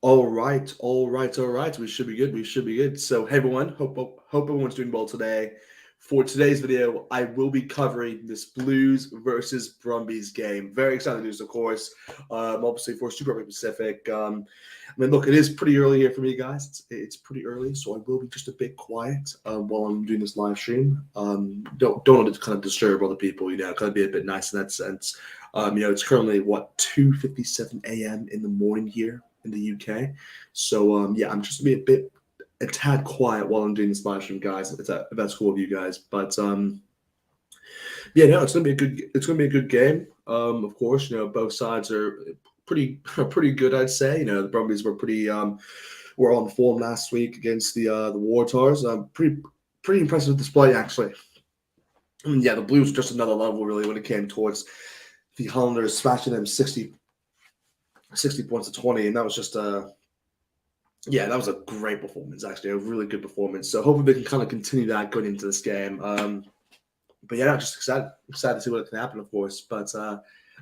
All right. We should be good. We should be good. So, hey everyone, hope everyone's doing well today. For today's video, I will be covering this Blues versus Brumbies game. Very exciting news, of course. Obviously for Super Rugby Pacific. Look, it is pretty early here for me, guys. It's pretty early, so I will be just a bit quiet while I'm doing this live stream. Don't want to kind of disturb other people. Kind of be a bit nice in that sense. It's currently 2:57 a.m. in the morning here in the UK. So I'm just gonna be a tad quiet while I'm doing this live stream, guys. If that's cool with you guys. But it's gonna be a good game. Of course, both sides are pretty good, I'd say. The Brumbies were on form last week against the Wartars. Pretty impressive display actually. The Blues were just another level really when it came towards the Highlanders smashing them 60 points to 20, and that was just that was a great performance, actually, a really good performance. So hopefully they can kind of continue that going into this game. I'm just excited to see what can happen, of course. But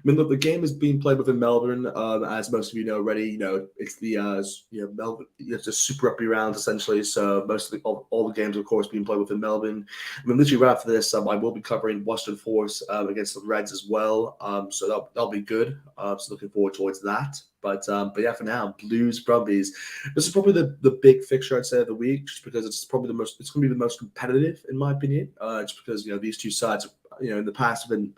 look, the game is being played within Melbourne, as most of you know already. It's the Melbourne. It's a Super Rugby round essentially. So mostly all the games, of course, being played within Melbourne. Literally right after this, I will be covering Western Force against the Reds as well. So that'll be good. So looking forward towards that. But for now, Blues Brumbies. This is probably the big fixture, I'd say, of the week, just because it's going to be the most competitive in my opinion. Just because these two sides, in the past have been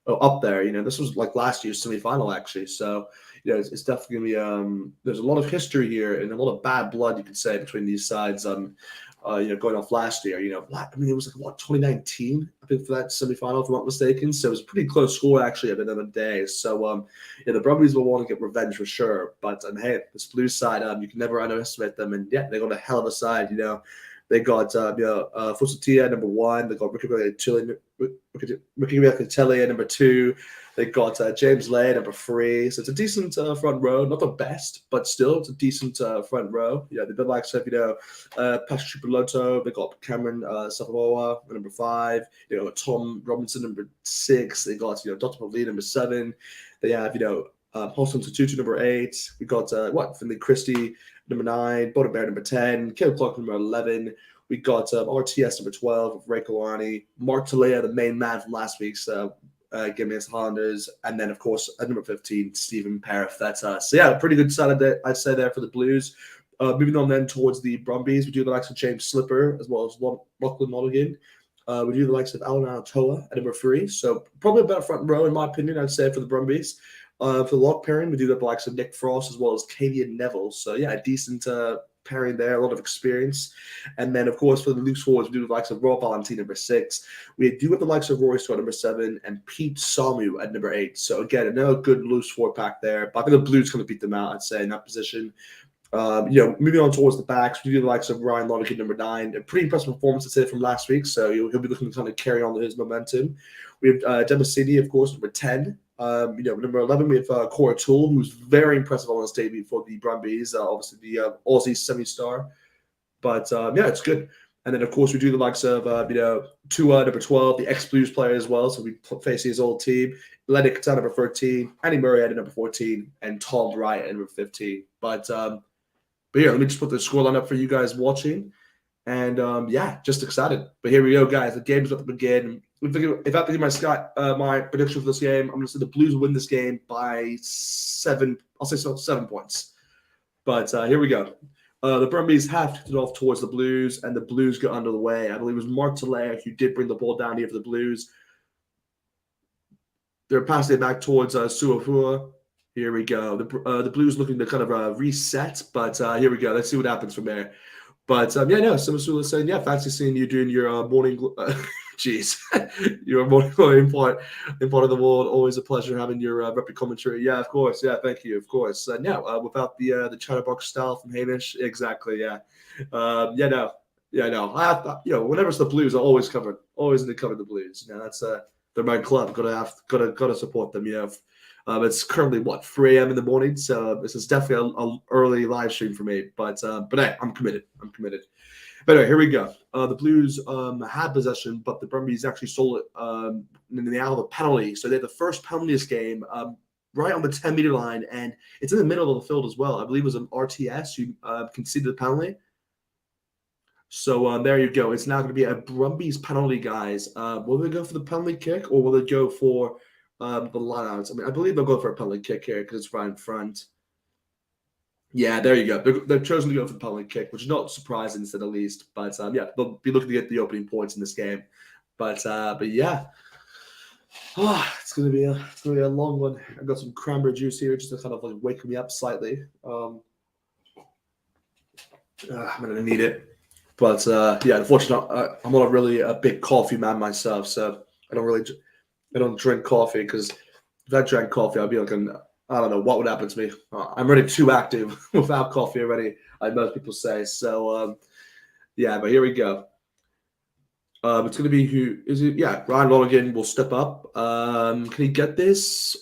up there. This was like last year's semi-final actually. So it's definitely gonna be there's a lot of history here and a lot of bad blood, you could say, between these sides. Going off last year, it was like 2019, I think, for that semi-final, if I'm not mistaken. So it was a pretty close score actually at the end of the day. So the Brumbies will want to get revenge for sure. But hey, this Blues side, you can never underestimate them. And they got a hell of a side. They got Fusatia number 1. They got Ricky Riccatelli at number 2. They got James Lay number 3. So it's a decent front row. Not the best, but still it's a decent front row. They've been like Patrick Chipolotto. They got Cameron Safamoa number 5. Tom Robinson number 6. They got Dr. Pavley number 7. They have Paulson Tutu number 8. We got Finley Christie number 9, Boda Bear number 10, Caleb Clark number 11. We got RTS number 12 with Ray Kalani, Mark Talea, the main man from last week's game against Highlanders, and then of course at number 15, Stephen Parif. That's us. So pretty good side I'd say there for the Blues. Moving on then towards the Brumbies, we do the likes of James Slipper as well as Lachlan Monaghan. We do the likes of Alan Alatoa at number 3. So probably a better front row in my opinion, I'd say, for the Brumbies. For the lock pairing, we do the likes of Nick Frost as well as Kavian Neville. So a decent pairing there, a lot of experience. And then of course for the loose forwards, we do the likes of Rob Valentine number 6. We do with the likes of Roy Stewart number 7 and Pete Samu at number 8. So again, another good loose forward pack there. But I think the Blues going to beat them out, I'd say, in that position. Moving on towards the backs, we do the likes of Ryan Lonergan number 9. A pretty impressive performance, I'd say, from last week. So he'll be looking to kind of carry on his momentum. We have Demasini, of course, number 10. Number 11, we have Cora Toole, who's very impressive on his debut for the Brumbies, obviously the Aussie semi-star. But it's good. And then of course we do the likes of Tua number 12, the ex-Blues player as well. So we face his old team. Lenny Katana number 13, Andy Murray at number 14, and Tom Wright at number 15. But let me just put the scoreline up for you guys watching. And just excited. But here we go, guys. The game's about to begin. If I have to give my prediction for this game, I'm going to say the Blues will win this game by 7. I'll say 7 points. But here we go. The Brumbies have kicked it off towards the Blues, and the Blues got under the way. I believe it was Mark Talea who did bring the ball down here for the Blues. They're passing it back towards Suafua. Here we go. The Blues looking to kind of reset, but here we go. Let's see what happens from there. But Simasula saying, fancy seeing you doing your morning. Your morning glory in part of the world. Always a pleasure having your rugby commentary. Yeah, of course. Yeah, thank you. Of course. Without the chatterbox style from Hamish, exactly. Yeah. No. Whenever it's the Blues, I always cover the Blues. That's they're my club. Gotta support them. It's currently 3 a.m. in the morning, so this is definitely an early live stream for me. But hey, I'm committed. But anyway, here we go. The Blues had possession, but the Brumbies actually stole it in the out of a penalty. So they had the first penalty this game. right on the 10-meter line, and it's in the middle of the field as well. I believe it was an RTS who conceded the penalty. So there you go. It's now going to be a Brumbies penalty, guys. Will they go for the penalty kick or will they go for the lineouts? I mean, I believe they'll go for a penalty kick here because it's right in front. Yeah, there you go. They've chosen to go for the penalty kick, which is not surprising, to say the least. But yeah, they'll be looking to get the opening points in this game. But yeah, it's gonna be a long one. I've got some cranberry juice here just to kind of like wake me up slightly. I'm gonna need it. But yeah, unfortunately, I'm not really a big coffee man myself, so I don't drink coffee because if I drank coffee, I'd be like I don't know what would happen to me. I'm already too active without coffee already, like most people say. So yeah, but here we go. It's going to be who is it? Yeah, Ryan Lonergan will step up. Can he get this?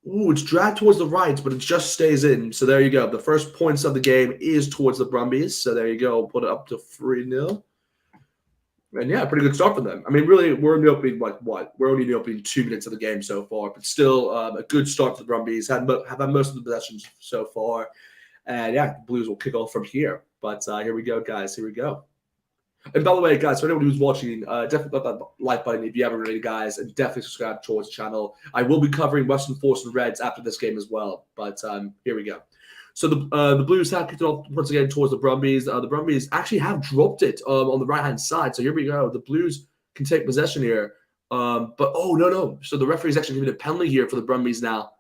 Ooh, it's dragged towards the right, but it just stays in. So there you go. The first points of the game is towards the Brumbies. So there you go. Put it up to 3-0. And yeah, pretty good start for them. I mean, really, we're in the opening, like what? We're only in the opening 2 minutes of the game so far, but still a good start for the Brumbies. Have had most of the possessions so far. And yeah, the Blues will kick off from here. But here we go, guys. Here we go. And by the way, guys, for anyone who's watching, definitely click that like button if you haven't already, guys, and definitely subscribe towards the channel. I will be covering Western Force and Reds after this game as well. But here we go. So the Blues have kicked it off once again towards the Brumbies. The Brumbies actually have dropped it on the right-hand side. So here we go. The Blues can take possession here. But, oh, no. So the referee's actually giving a penalty here for the Brumbies now.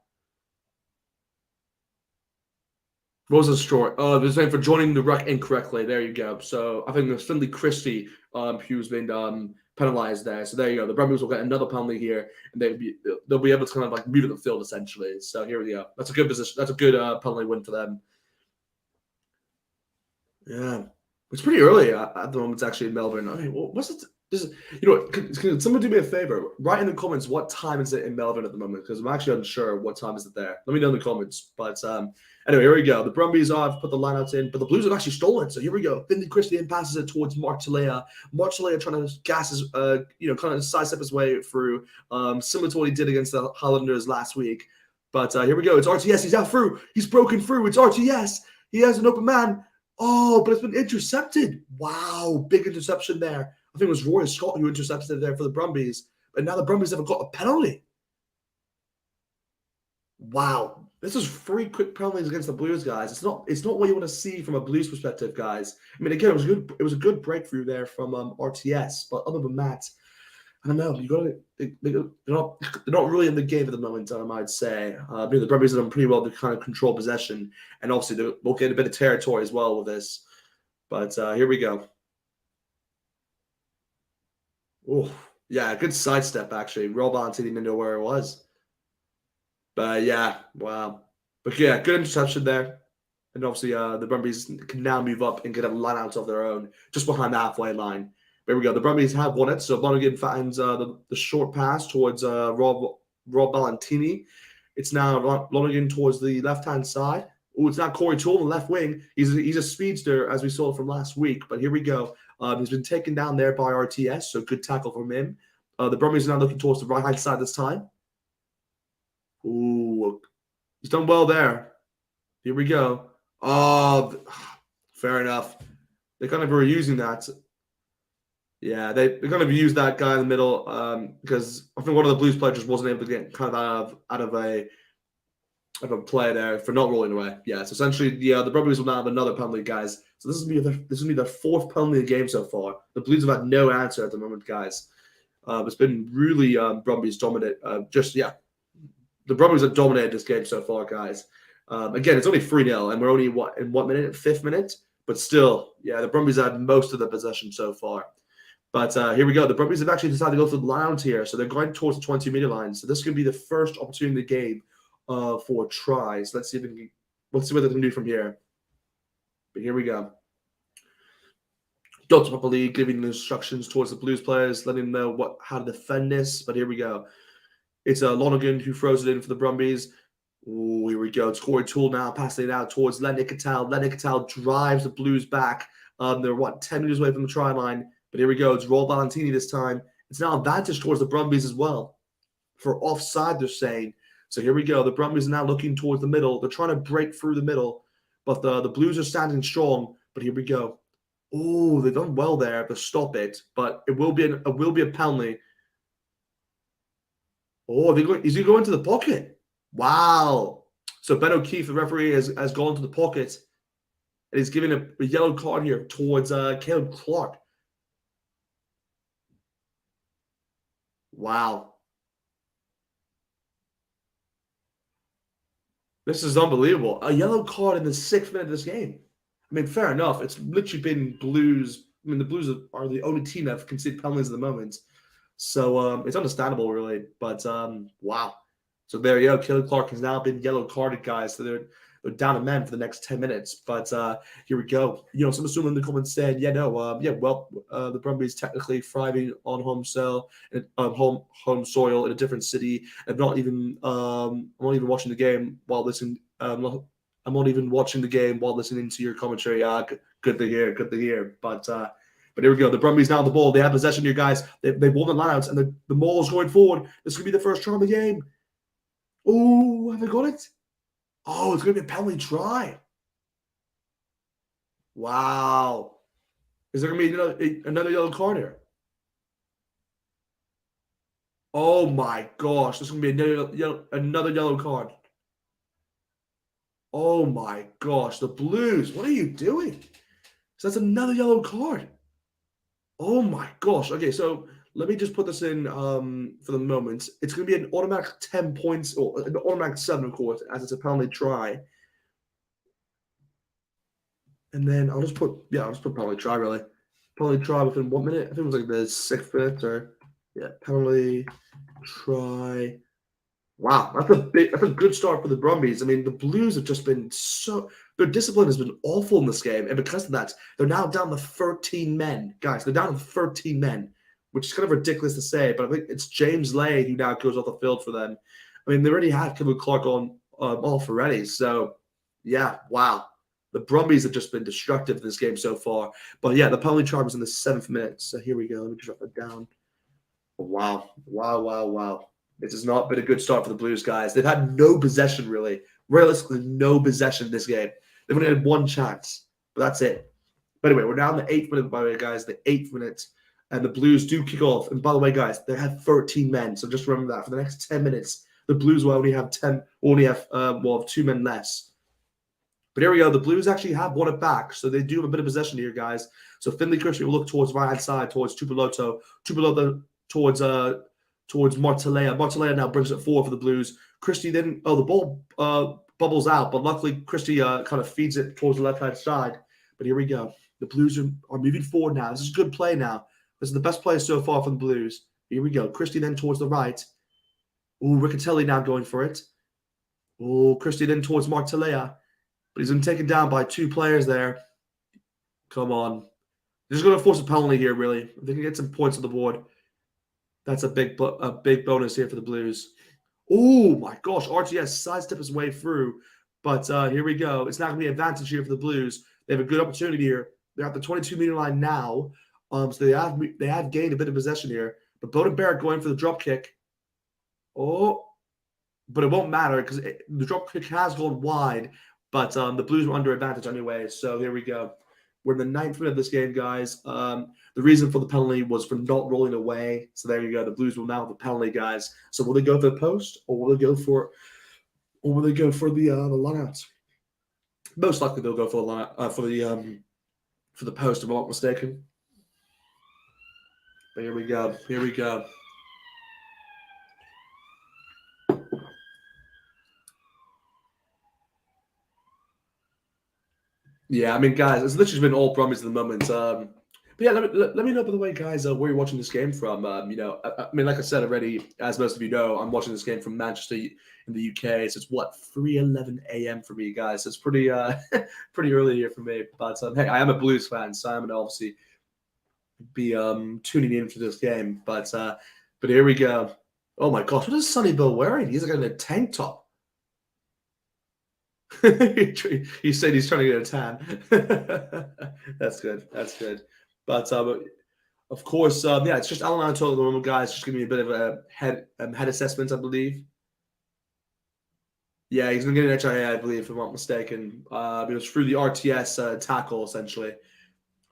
What was the story? They're saying for joining the ruck incorrectly. There you go. So I think it was Finley Christie who's been penalized there. So there you go. The Brumbies will get another penalty here, and they'll be able to kind of like mute the field essentially. So here we go. That's a good position. That's a good penalty win for them. Yeah, it's pretty early at the moment. It's actually in Melbourne. I mean, what's it? Can someone do me a favor? Write in the comments what time is it in Melbourne at the moment, because I'm actually unsure what time is it there. Let me know in the comments. But anyway, here we go. The Brumbies have put the lineouts in, but the Blues have actually stolen. So here we go. Finley Christian passes it towards Mark Talea. Mark Talea trying to gas his, kind of sidestep his way through, similar to what he did against the Highlanders last week. But here we go. It's RTS. He's out through. He's broken through. It's RTS. He has an open man. Oh, but it's been intercepted. Wow, big interception there. I think it was Roy Scott who intercepted it there for the Brumbies. But now the Brumbies haven't got a penalty. Wow. This is 3 quick penalties against the Blues, guys. It's not what you want to see from a Blues perspective, guys. I mean, again, it was a good breakthrough there from RTS, but other than that, I don't know. They're not really in the game at the moment, I'd say. The Brumbies have done pretty well to kind of control possession, and obviously they'll get a bit of territory as well with this. But here we go. Oh, yeah, good sidestep, actually. Roll Valentini didn't know where it was. But yeah, wow. But yeah, good interception there. And obviously the Brumbies can now move up and get a line out of their own, just behind the halfway line. There we go. The Brumbies have won it. So Lonergan finds the short pass towards Rob Valentini. It's now Lonergan towards the left-hand side. Oh, it's not Corey Toole on the left wing. He's a speedster, as we saw from last week. But here we go. He's been taken down there by RTS, so good tackle from him. The Brumbies are now looking towards the right-hand side this time. Ooh, he's done well there. Here we go. Oh, fair enough. They kind of were using that. Yeah, they kind of used that guy in the middle because I think one of the Blues players just wasn't able to get kind of out of a play there for not rolling away. Yeah, so essentially, the Brumbies will now have another penalty, guys. So this will be their 4th penalty of the game so far. The Blues have had no answer at the moment, guys. It's been really Brumbies dominant. The Brumbies have dominated this game so far, guys. Again, it's only 3-0, and we're only in what minute? 5th minute, but still, yeah, the Brumbies had most of the possession so far. But here we go. The Brumbies have actually decided to go to the lounge here, so they're going towards the 20-meter line. So this could be the first opportunity in the game for tries. Let's see what they can do from here. But here we go. Dot properly giving instructions towards the Blues players, letting them know how to defend this. But here we go. It's Lonergan who throws it in for the Brumbies. Ooh, here we go. It's Corey Toole now passing it out towards Lenny Cattell. Lenny Cattell drives the Blues back. They're 10 meters away from the try line. But here we go. It's Roll Valentini this time. It's now advantage towards the Brumbies as well. For offside, they're saying. So here we go. The Brumbies are now looking towards the middle. They're trying to break through the middle, but the Blues are standing strong. But here we go. Oh, they've done well there to stop it, but it will be a penalty. Oh, is he going to the pocket? Wow. So Ben O'Keefe, the referee, has gone to the pocket, and he's giving a yellow card here towards Caleb Clark. Wow. This is unbelievable. A yellow card in the 6th minute of this game. I mean, fair enough. It's literally been Blues. I mean, the Blues are the only team that have conceded penalties at the moment. So it's understandable, really. But wow. So there you go. Caleb Clark has now been yellow carded, guys. So they're down a man for the next 10 minutes. But here we go. Some assuming in the comments said, the Brumbies technically thriving on home soil, home soil in a different city, and I'm not even watching the game while listening. I'm not even watching the game while listening to your commentary. Good to hear. Good to hear. But here we go. The Brumbies now on the ball. They have possession here, guys. They won the lineouts, and the ball is going forward. This could be the first try of the game. Oh, have I got it? Oh, it's going to be a penalty try. Wow. Is there going to be another yellow card here? Oh, my gosh. There's going to be another yellow card. Oh, my gosh. The Blues, what are you doing? So that's another yellow card. Oh, my gosh. Okay, so let me just put this in for the moment. It's going to be an automatic 10 points, or an automatic 7, of course, as it's a penalty try. And then I'll just put penalty try, really. Penalty try within 1 minute. I think it was like the 6th minute, or penalty try. Wow, that's a good start for the Brumbies. I mean, the Blues have just been their discipline has been awful in this game, and because of that, they're now down to 13 men, guys. They're down to 13 men, which is kind of ridiculous to say, but I think it's James Lay who now goes off the field for them. I mean, they already had Kevin Clark on off already, so yeah, wow. The Brumbies have just been destructive in this game so far. But yeah, the penalty try was in the 7th minute. So here we go. Let me drop it down. Wow. This has not been a good start for the Blues, guys. They've had no possession, really. Realistically, no possession in this game. They've only had one chance, but that's it. But anyway, we're now in the 8th minute, by the way, guys. The 8th minute. And the Blues do kick off. And by the way, guys, they have 13 men. So just remember that. For the next 10 minutes, the Blues will only have 2 men less. But here we go. The Blues actually have won it back, so they do have a bit of possession here, guys. So Finley Christie will look towards right-hand side, towards Tupeloto. Tupeloto towards Martelea. Martelea now brings it forward for the Blues. Christie then, the ball bubbles out, but luckily Christie kind of feeds it towards the left-hand side. But here we go. The Blues are moving forward now. This is good play now. This is the best play so far from the Blues. Here we go. Christie then towards the right. Oh, Riccatelli now going for it. Oh, Christie then towards Martelea. But he's been taken down by 2 players there. Come on. They're just going to force a penalty here, really. If they can get some points on the board, that's a big bonus here for the Blues. Oh, my gosh. RTS sidestep his way through. But here we go. It's not going to be an advantage here for the Blues. They have a good opportunity here. They're at the 22-meter line now. So they have gained a bit of possession here. But Bowden Barrett going for the drop kick. Oh, but it won't matter because the drop kick has gone wide. But the Blues were under advantage anyway. So here we go. We're in the 9th minute of this game, guys. The reason for the penalty was for not rolling away. So there you go. The Blues will now have a penalty, guys. So will they go for the post, or will they go for the lineouts? Most likely they'll go for the line for the post, if I'm not mistaken. But here we go. Here we go. Yeah, I mean, guys, it's literally been all Brumbies at the moment. But yeah, let me know, by the way, guys, where you're watching this game from. I mean, like I said already, as most of you know, I'm watching this game from Manchester in the UK. So it's 3:11 a.m. for me, guys. So it's pretty pretty early here for me. But hey, I am a Blues fan, so I'm gonna obviously be tuning in for this game. But here we go. Oh my gosh, what is Sonny Bill wearing? He's like in a tank top. He said he's trying to get a tan. That's good. That's good. But of course, it's just Alan Anto at the moment, guys. Just giving me a bit of a head assessment, I believe. Yeah, he's going to get an HIA, I believe, if I'm not mistaken. It was through the RTS tackle, essentially.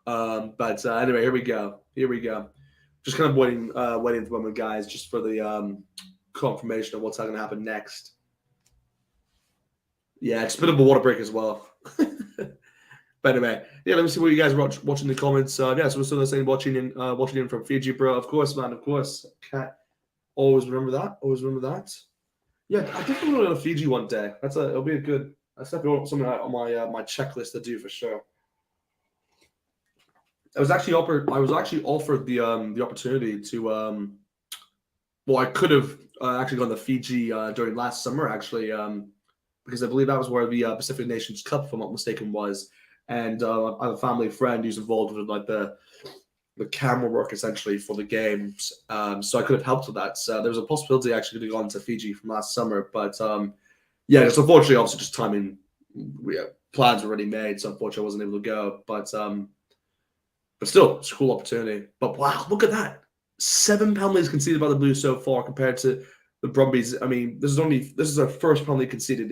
But anyway, here we go. Here we go. Just kind of waiting at the moment, guys, just for the confirmation of what's going to happen next. Yeah, it's a bit of a water break as well. But anyway, yeah, let me see what you guys are watching in the comments. Yeah, so we're still saying watching in from Fiji, bro. Of course, man. Of course. Can't always remember that. Always remember that. Yeah, I definitely want to go to Fiji one day. It'll be a good. That's definitely something on my checklist to do for sure. I was actually offered the opportunity to well, I could have actually gone to Fiji during last summer actually because I believe that was where the Pacific Nations Cup, if I'm not mistaken, was. And I have a family friend who's involved with like the camera work essentially for the games. So I could have helped with that. So there was a possibility I actually could have gone to Fiji from last summer, but yeah, it's unfortunately also just timing. Plans were already made, so unfortunately I wasn't able to go. But still, it's a cool opportunity. But wow, look at that. 7 penalties conceded by the Blues so far compared to the Brumbies. I mean, this is our first penalty conceded.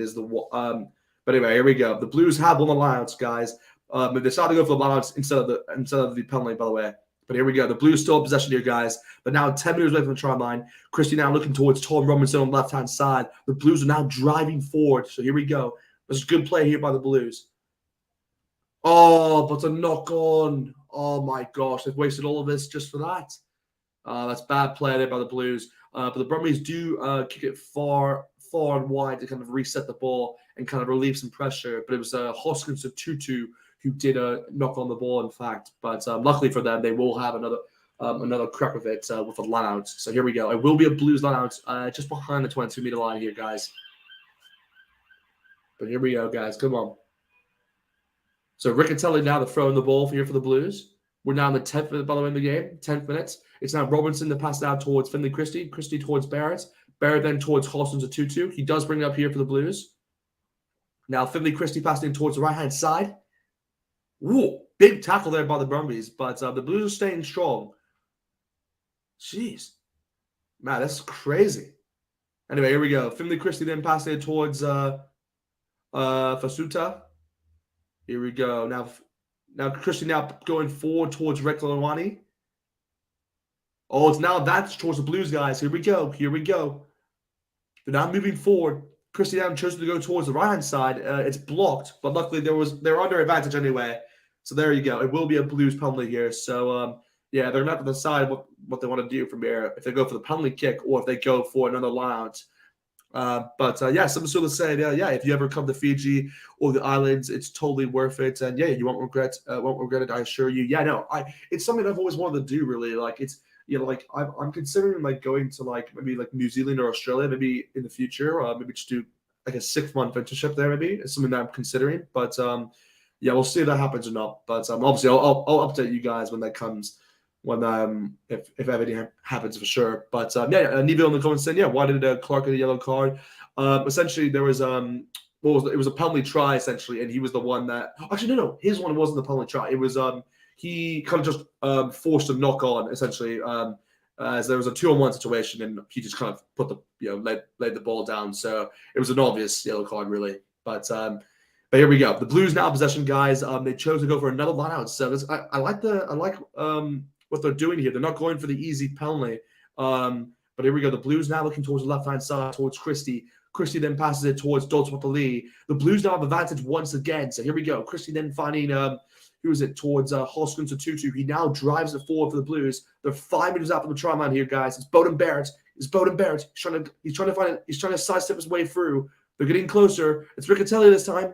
But anyway, here we go. The Blues have won the lineouts, guys. They decided to go for the lineouts instead of the penalty, by the way. But here we go. The Blues still have possession here, guys. But now 10 meters away from the try line. Christie now looking towards Tom Robinson on the left-hand side. The Blues are now driving forward. So here we go. There's a good play here by the Blues. Oh, but a knock on. Oh my gosh, they've wasted all of this just for that. That's bad play there by the Blues. But the Brumbies do kick it far and wide to kind of reset the ball and kind of relieve some pressure. But it was Hoskins of Tutu who did knock on the ball, in fact. But luckily for them, they will have another crack of it with a line out. So here we go. It will be a Blues line out just behind the 22-meter line here, guys. But here we go, guys. Come on. So Riccatelli now throwing the ball here for the Blues. We're now in the 10th minute, by the way, in the game. 10th minutes. It's now Robinson to pass out towards Finley Christie. Christie towards Barrett. Barrett then towards Hoskins of Tutu. He does bring it up here for the Blues. Now Finley Christie passing in towards the right-hand side. Ooh, big tackle there by the Brumbies. But the Blues are staying strong. Jeez. Man, that's crazy. Anyway, here we go. Finley Christie then passing it towards Fasuta. Here we go. Now Christian now going forward towards Reklawani. Oh, it's now that's towards the Blues, guys. Here we go. Here we go. They're now moving forward. Christian now chose to go towards the right-hand side. It's blocked, but luckily they're under advantage anyway. So there you go. It will be a Blues penalty here. So yeah, they're not to decide what they want to do from here. If they go for the penalty kick or if they go for another line out. Yeah, something sort of saying, yeah, if you ever come to Fiji or the islands, it's totally worth it. And yeah, you won't regret it, I assure you. Yeah, no, it's something I've always wanted to do, really. Like it's, like I'm considering like going to like maybe like New Zealand or Australia, maybe in the future, maybe just do like a 6-month internship there, maybe. It's something that I'm considering. But yeah, we'll see if that happens or not. But obviously I'll update you guys when that comes. When if everything happens for sure. But yeah, Neville in the comments saying, yeah, why did Clark get a yellow card? Essentially, there was it was a penalty try essentially, and he was the one that actually no, his one wasn't the penalty try. It was he kind of just forced a knock on essentially, as there was a 2-on-1 situation, and he just kind of put the laid the ball down. So it was an obvious yellow card really, but. But here we go. The Blues now possession, guys. They chose to go for another line out. So I like what they're doing here. They're not going for the easy penalty. But here we go. The Blues now looking towards the left-hand side, towards Christie. Christie then passes it towards Dolce. The Blues now have advantage once again. So here we go. Christie then finding, towards Hoskins to Tutu. He now drives it forward for the Blues. They're 5 meters out from the try line here, guys. It's Bowden Barrett. He's trying to sidestep his way through. They're getting closer. It's Riccatelli this time.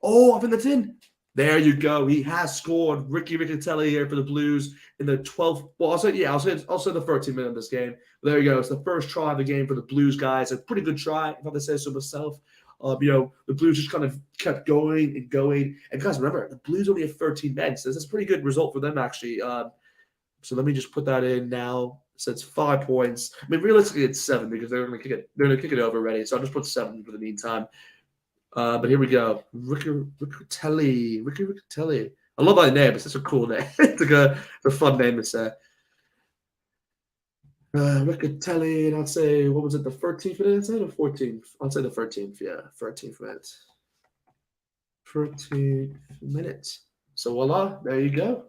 Oh, up in the tin. There you go. He has scored. Riccatelli here for the Blues in the 12th. Well, I'll say the 13th minute of this game. But there you go. It's the first try of the game for the Blues, guys. A pretty good try, if I have to say so myself. The Blues just kind of kept going and going. And guys, remember, the Blues only have 13 men, so that's a pretty good result for them, actually. So let me just put that in now. So it's 5 points. I mean, realistically, it's 7 because they're going to kick it over already. So I'll just put 7 for the meantime. But here we go. Riccatelli. I love that name. It's such a cool name. It's a fun name to say. Riccatelli, and I'd say, what was it, the 13th minute? I'd say the 14th. I'd say the 13th, yeah, 13th minute. 13th minute. So voila, there you go.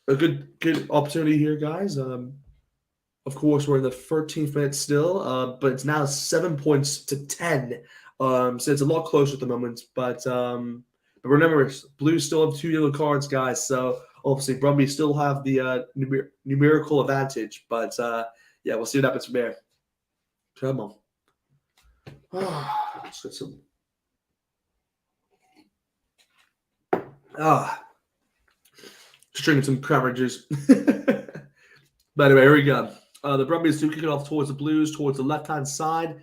A good opportunity here, guys. Of course, we're in the 13th minute still, but it's now 7 points to 10. So it's a lot closer at the moment. But remember, Blues still have 2 yellow cards, guys. So obviously, Brumbies still have the numerical advantage. But yeah, we'll see what happens from there. Come on. Let's get some. Just drinking some cranberry juice. But anyway, here we go. The Brumbies do kick it off towards the Blues, towards the left-hand side.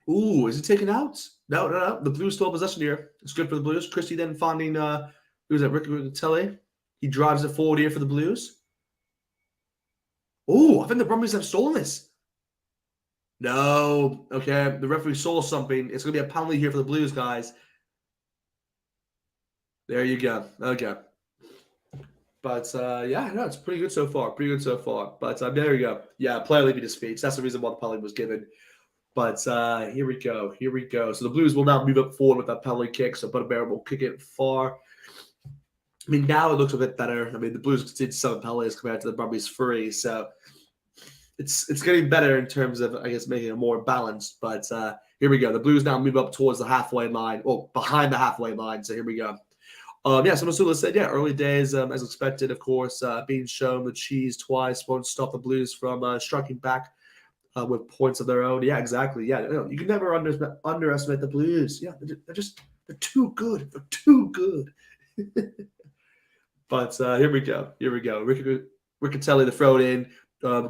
Ooh, is he taken out? No. The Blues still have possession here. It's good for the Blues. Christie then finding, who's that, Riccatelli. He drives it forward here for the Blues. Ooh, I think the Brumbies have stolen this. No. Okay, the referee saw something. It's going to be a penalty here for the Blues, guys. There you go. Okay. But yeah, no, it's pretty good so far. But there we go. Yeah, player leaving his speech. That's the reason why the penalty was given. But here we go. So the Blues will now move up forward with that penalty kick. So Butterbear will kick it far. I mean, now it looks a bit better. I mean, the Blues did 7 penalties compared to the Brumbies 3. So it's getting better in terms of, I guess, making it more balanced. But here we go. The Blues now move up towards the halfway line, or behind the halfway line. So here we go. Yeah, so Masula said, yeah, early days, as expected, of course, being shown the cheese twice won't stop the Blues from striking back with points of their own. Yeah, exactly. Yeah, you can never underestimate the Blues. Yeah, they're too good. They're too good. But here we go. Riccatelli, the throw it in.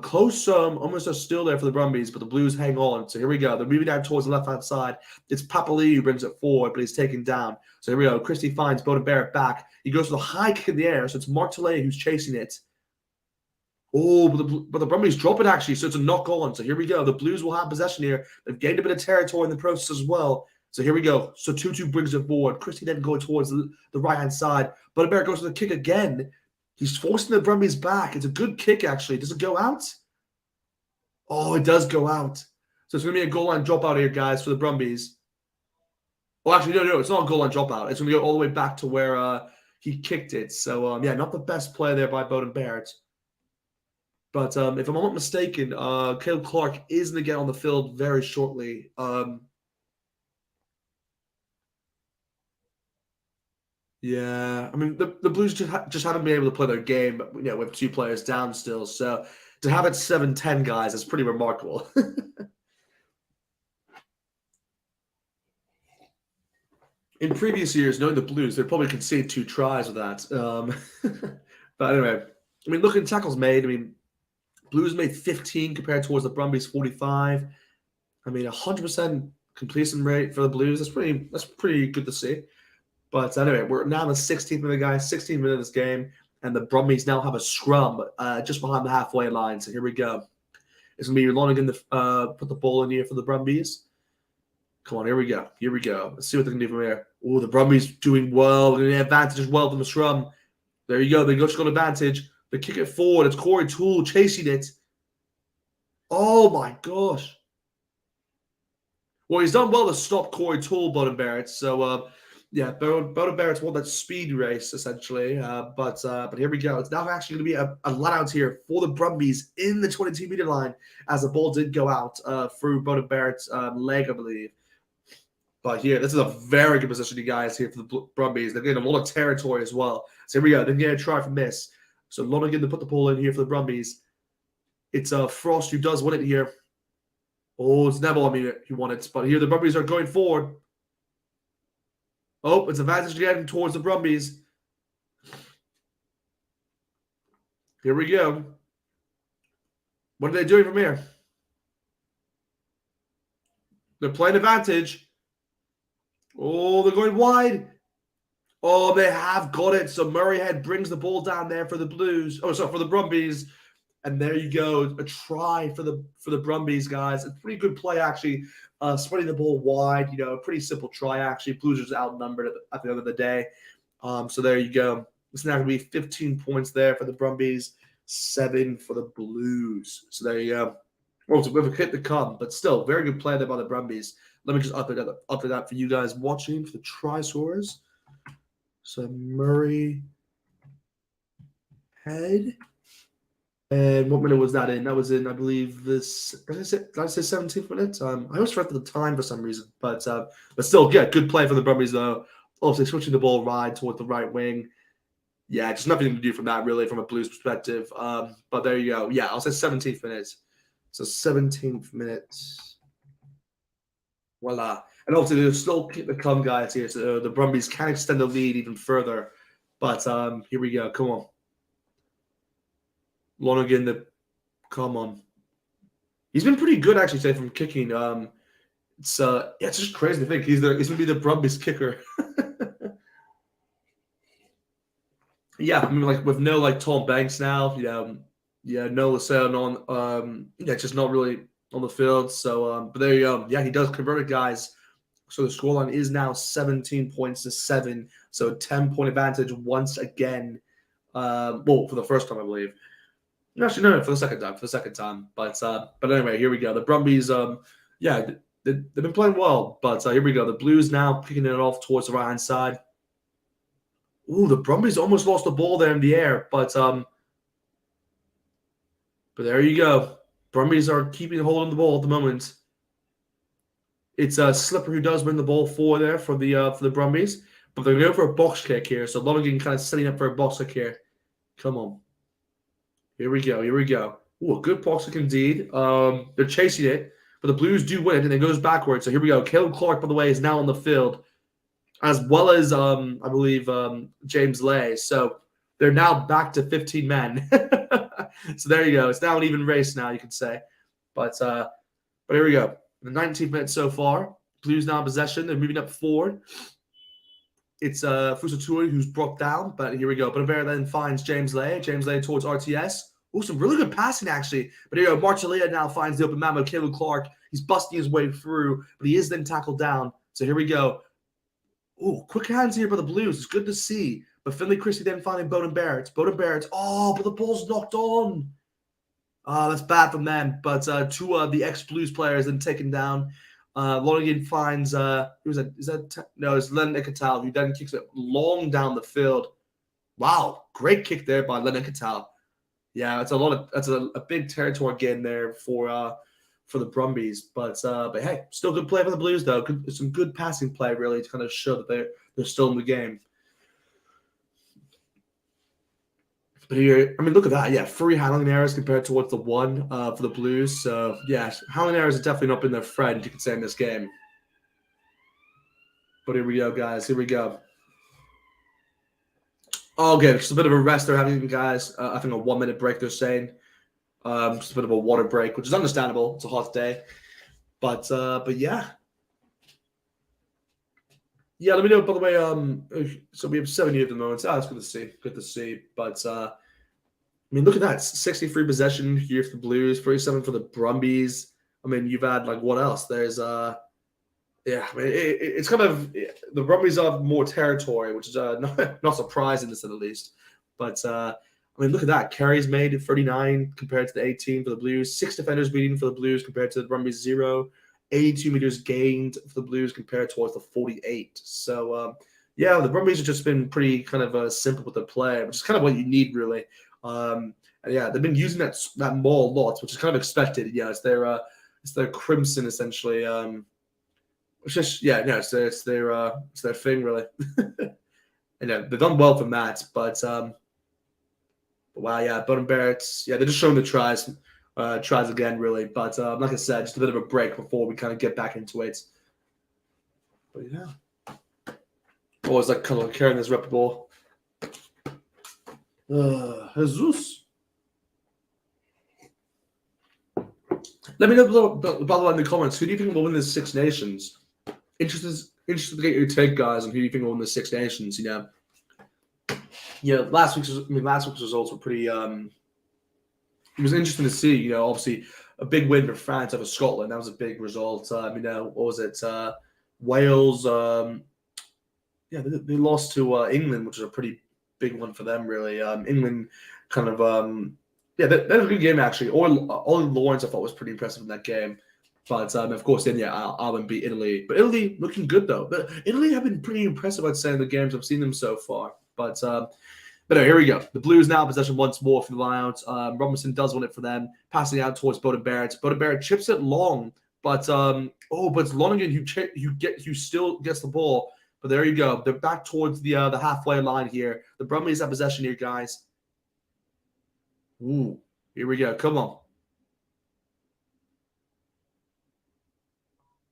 Close, almost a still there for the Brumbies, but the Blues hang on. So here we go. They're moving down towards the left-hand side. It's Papali who brings it forward, but he's taken down. So here we go. Christie finds Beauden Barrett back. He goes for the high kick in the air, so it's Mark Tilley who's chasing it. Oh, but the Brumbies drop it, actually, so it's a knock on. So here we go. The Blues will have possession here. They've gained a bit of territory in the process as well. So here we go. So Tutu brings it forward. Christie then going towards the right-hand side. Beauden Barrett goes for the kick again. He's forcing the Brumbies back. It's a good kick, actually. Does it go out? Oh, it does go out. So it's going to be a goal line dropout here, guys, for the Brumbies. Well, actually, no. It's not a goal line dropout. It's going to go all the way back to where he kicked it. So, yeah, not the best play there by Beauden Barrett. But if I'm not mistaken, Caleb Clark is going to get on the field very shortly. Yeah, I mean the Blues just haven't been able to play their game, with 2 players down still. So to have it 7-10, guys, is pretty remarkable. In previous years, knowing the Blues, they'd probably concede 2 tries with that. But anyway, I mean, looking at tackles made, I mean, Blues made 15 compared towards the Brumbies 45. I mean, 100% completion rate for the Blues. That's pretty good to see. But anyway, we're now in the 16th minute, guys. 16th minute of this game, and the Brumbies now have a scrum just behind the halfway line. So here we go. It's gonna be Lonergan to put the ball in here for the Brumbies. Come on, here we go. Let's see what they can do from here. Oh, the Brumbies doing well. They're going to advantage as well from the scrum. There you go. They just got advantage. They kick it forward. It's Corey Toole chasing it. Oh my gosh. Well, he's done well to stop Corey Toole, Beauden Barrett. So yeah, Beauden Barrett's won that speed race essentially. But here we go. It's now actually going to be a let out here for the Brumbies in the 22-meter line, as the ball did go out through Beauden Barrett's leg, I believe. But here, this is a very good position, you guys, here for the Brumbies. They're getting a lot of territory as well. So here we go. They're going to try from this. So Lonergan to put the ball in here for the Brumbies. It's Frost who does win it here. Oh, it's Neville, who won it. But here the Brumbies are going forward. Oh, it's advantage again towards the Brumbies. Here we go. What are they doing from here? They're playing advantage. Oh, they're going wide. Oh, they have got it. So Murrayhead brings the ball down there for the Blues. Oh, sorry, for the Brumbies. And there you go. A try for the Brumbies, guys. A pretty good play, actually. Spreading the ball wide. A pretty simple try, actually. Blues are just outnumbered at the end of the day. So there you go. It's now going to be 15 points there for the Brumbies. 7 for the Blues. So there you go. Well, it's a bit of a hit to come, but still, very good play there by the Brumbies. Let me just update that for you guys watching for the try scorers. So Murray head. And what minute was that in? That was in, I believe, this. Did I say 17th minute? I always forget the time for some reason, but still, yeah, good play for the Brumbies though. Obviously, switching the ball right towards the right wing. Yeah, just nothing to do from that really, from a Blues perspective. But there you go. Yeah, I'll say 17th minute. So 17th minute. Voila. And obviously, there's still keep the come guys here, so the Brumbies can extend the lead even further. But here we go. Come on. Lonergan, come on. He's been pretty good actually today from kicking. It's just crazy to think he's gonna be the Brumbies kicker. Yeah, I mean, like with no like Tom Banks now, no Lascelles on, just not really on the field. So, but there you go. Yeah, he does convert it, guys. So the scoreline is now 17 points to 7. So a 10-point advantage once again. Well, for the first time, I believe. Actually, no, for the second time. But anyway, here we go. The Brumbies, they've been playing well. But here we go. The Blues now picking it off towards the right-hand side. Ooh, the Brumbies almost lost the ball there in the air. But there you go. Brumbies are keeping hold of the ball at the moment. It's Slipper who does win the ball for the Brumbies. But they're going for a box kick here. So Lonergan kind of setting up for a box kick here. Come on. Here we go. Ooh, a good box kick indeed. They're chasing it, but the Blues do win it, and it goes backwards. So here we go. Caleb Clark, by the way, is now on the field, as well as I believe James Lay. So they're now back to 15 men. So there you go. It's now an even race now, you could say. But here we go. The 19th minute so far. Blues now in possession. They're moving up forward. It's Fusaturi who's brought down, but here we go. But Bear then finds James Lay. James Lay towards RTS. Oh, some really good passing, actually. But here we go. Marchalia now finds the open man with Caleb Clark. He's busting his way through, but he is then tackled down. So here we go. Oh, quick hands here by the Blues. It's good to see. But Finley Christie then finding Bowden Barrett. Oh, but the ball's knocked on. That's bad from them. But two of the ex-Blues players then taken down. Lonergan finds it's Len Ikatal, who then kicks it long down the field. Wow, great kick there by Len Ikatal. Yeah, that's a big territory again there for the Brumbies. But hey, still good play for the Blues though. Some good passing play really to kind of show that they're still in the game. But here, I mean, look at that. Yeah, 3 handling errors compared towards the 1 for the Blues. So, yeah, handling errors have definitely not been their friend, you could say, in this game. But here we go, guys. Here we go. Okay, just a bit of a rest they're having, guys. I think a 1-minute break, they're saying. Just a bit of a water break, which is understandable. It's a hot day. But yeah. Yeah, let me know, by the way. So we have 70 at the moment. That's good to see. Good to see. But I mean, look at that. 63 possession here for the Blues, 47 for the Brumbies. I mean, you've had, like, what else? There's, I mean, it's kind of, the Brumbies have more territory, which is not surprising, to say the least. But, I mean, look at that. Carries made 39 compared to the 18 for the Blues. 6 defenders beating for the Blues compared to the Brumbies 0. 82 meters gained for the Blues compared towards the 48. So, yeah, the Brumbies have just been pretty kind of simple with their play, which is kind of what you need, really. And yeah, they've been using that maul lots, which is kind of expected. Yeah, it's their crimson essentially. It's just it's their thing really. And yeah, they've done well from that, but wow, yeah, Bowden Barrett, yeah, they're just showing the tries again really. But like I said, just a bit of a break before we kind of get back into it. But yeah, always like kind of carrying this rep ball. Jesus. Let me know below in the comments. Who do you think will win the Six Nations? Interested to get your take, guys, on who you think will win the Six Nations. Last week's results were pretty. It was interesting to see. Obviously a big win for France over Scotland. That was a big result. What was it? Wales. They lost to England, which was a pretty big one for them, really. England kind of Yeah, that was a good game actually. Ollie Lawrence I thought was pretty impressive in that game. But of course, then Ireland beat Italy. But Italy looking good though. But Italy have been pretty impressive, I'd say, in the games I've seen them so far. But no, here we go. The Blues now in possession once more for the Lions. Robinson does win it for them, passing out towards Bowden Barrett. Bowden Barrett chips it long, but it's Lonergan who still gets the ball. But there you go. They're back towards the halfway line here. The Brumbies have possession here, guys. Ooh, here we go. Come on.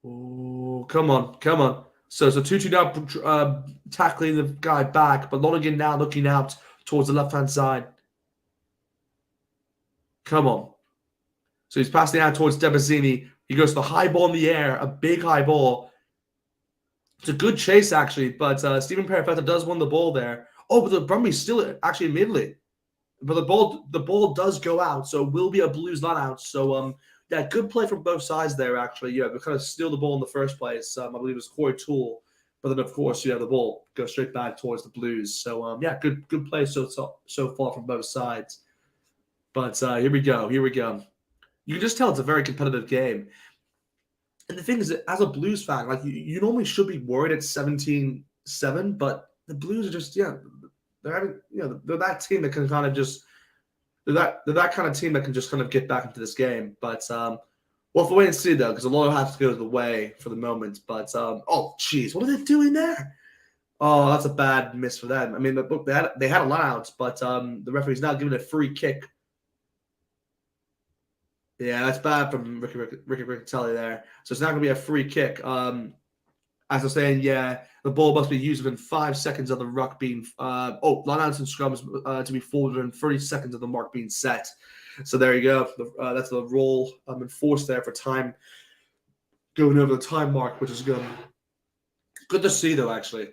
Oh, come on, come on. So 2-2 now, tackling the guy back, but Lonergan now looking out towards the left-hand side. Come on. So he's passing out towards Debazzini. He goes to the high ball in the air, a big high ball. It's a good chase, actually, but Stephen Perifetta does win the ball there. Oh, but the Brumbies still actually immediately. But the ball does go out, so it will be a Blues line out. So yeah, good play from both sides there. Actually, yeah, we kind of steal the ball in the first place. I believe it was Corey Toole, but then of course, the ball goes straight back towards the Blues. So yeah, good play so far from both sides. But here we go. You can just tell it's a very competitive game. And the thing is, that as a Blues fan, like you normally should be worried at 17-7, but the Blues are just they're having they're that team that can kind of just they're that kind of team that can just kind of get back into this game. But we'll have to wait and see though, because a lot has to go the way for the moment. But oh jeez, what are they doing there? Oh, that's a bad miss for them. I mean, look, they had allowance, but the referee's now giving a free kick. Yeah, that's bad from Ricky Riccatelli there. So it's not going to be a free kick. As I was saying, yeah, the ball must be used within 5 seconds of the ruck being. Line-outs and scrums to be forward within 30 seconds of the mark being set. So there you go. That's the rule enforced there for time going over the time mark, which is good. Good to see, though, actually.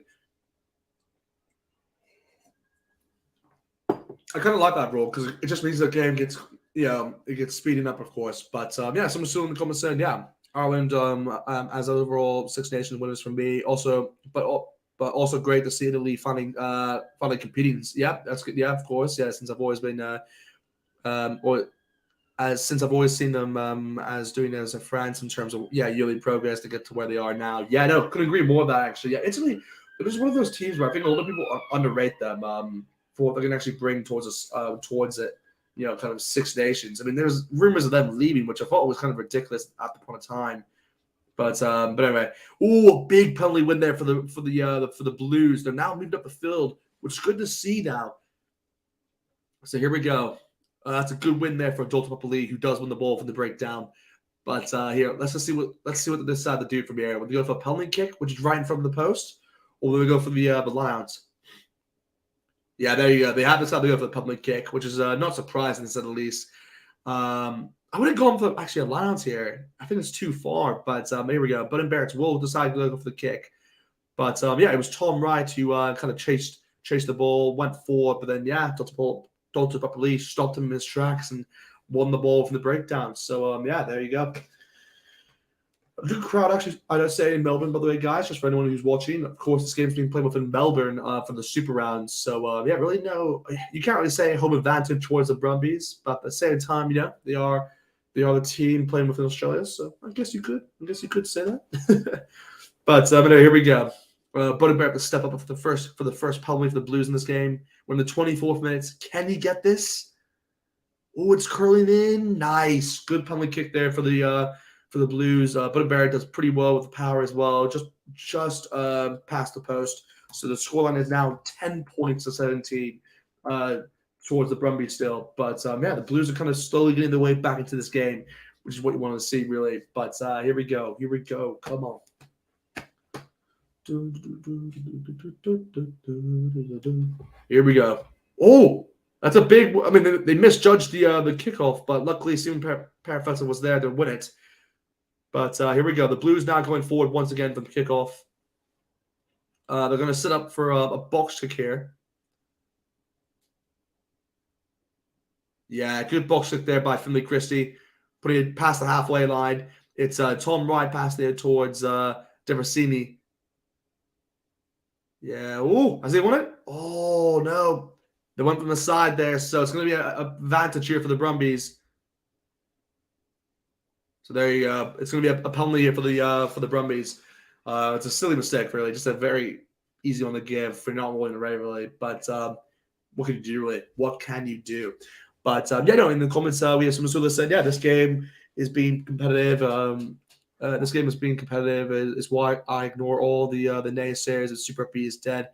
I kind of like that rule because it just means the game gets, it gets speeding up, of course. But yeah, someone still in the comments saying, yeah, Ireland as overall Six Nations winners from me. Also, but also great to see Italy finally competing. Yeah, that's good. Yeah, of course. Yeah, since I've always been since I've always seen them as doing it as a France in terms of yearly progress to get to where they are now. Yeah, no, couldn't agree more with that actually. Yeah, Italy. It was one of those teams where I think a lot of people underrate them for what they can actually bring towards us towards it. Kind of Six Nations. I mean, there's rumors of them leaving, which I thought was kind of ridiculous at the point of time. But anyway, a big penalty win there for the Blues. They're now moved up the field, which is good to see now. So here we go. That's a good win there for Dalton Papali, who does win the ball from the breakdown. But here, let's see what they decide to do from here. Will they go for a penalty kick, which is right in front of the post, or will they go for the line-outs? Yeah, there you go. They have decided to go for the penalty kick, which is not surprising, to say the least. I would have gone for actually a line-out here. I think it's too far, but here we go. Bowden Barrett will decide to go for the kick. But yeah, it was Tom Wright who kind of chased the ball, went forward, but then Dalton Papali stopped him in his tracks and won the ball from the breakdown. So yeah, there you go. A good crowd, actually, I'd say, in Melbourne, by the way, guys, just for anyone who's watching. Of course, this game's being played within Melbourne for the Super Rounds. So, yeah, really you can't really say home advantage towards the Brumbies, but at the same time, they are the team playing within Australia. So I guess you could say that. But anyway, here we go. Bowden Barrett to step up for the first penalty for the Blues in this game. We're in the 24th minute. Can he get this? Oh, it's curling in. Nice. Good penalty kick there for the Blues. Bowden Barrett does pretty well with the power as well. Just past the post. So the scoreline is now 10 points to 17 towards the Brumbies still. But yeah, the Blues are kind of slowly getting their way back into this game, which is what you want to see, really. But here we go. Come on. Here we go. Oh, that's a big. I mean, they misjudged the kickoff, but luckily, Stephen Perifetta was there to win it. But here we go. The Blues now going forward once again from the kickoff. They're going to set up for a box kick here. Yeah, good box kick there by Finlay Christie, putting it past the halfway line. It's Tom Wright passing it towards Deversini. Yeah. Oh, has he won it? Oh, no. They went from the side there, so it's going to be a advantage here for the Brumbies. So there you go. It's going to be a penalty here for the Brumbies. It's a silly mistake, really. Just a very easy one to give for not winning the rivalry. But what can you do, really? What can you do? But in the comments, we have someone who said, this game is being competitive. This game is being competitive is why I ignore all the naysayers that Super Rugby is dead.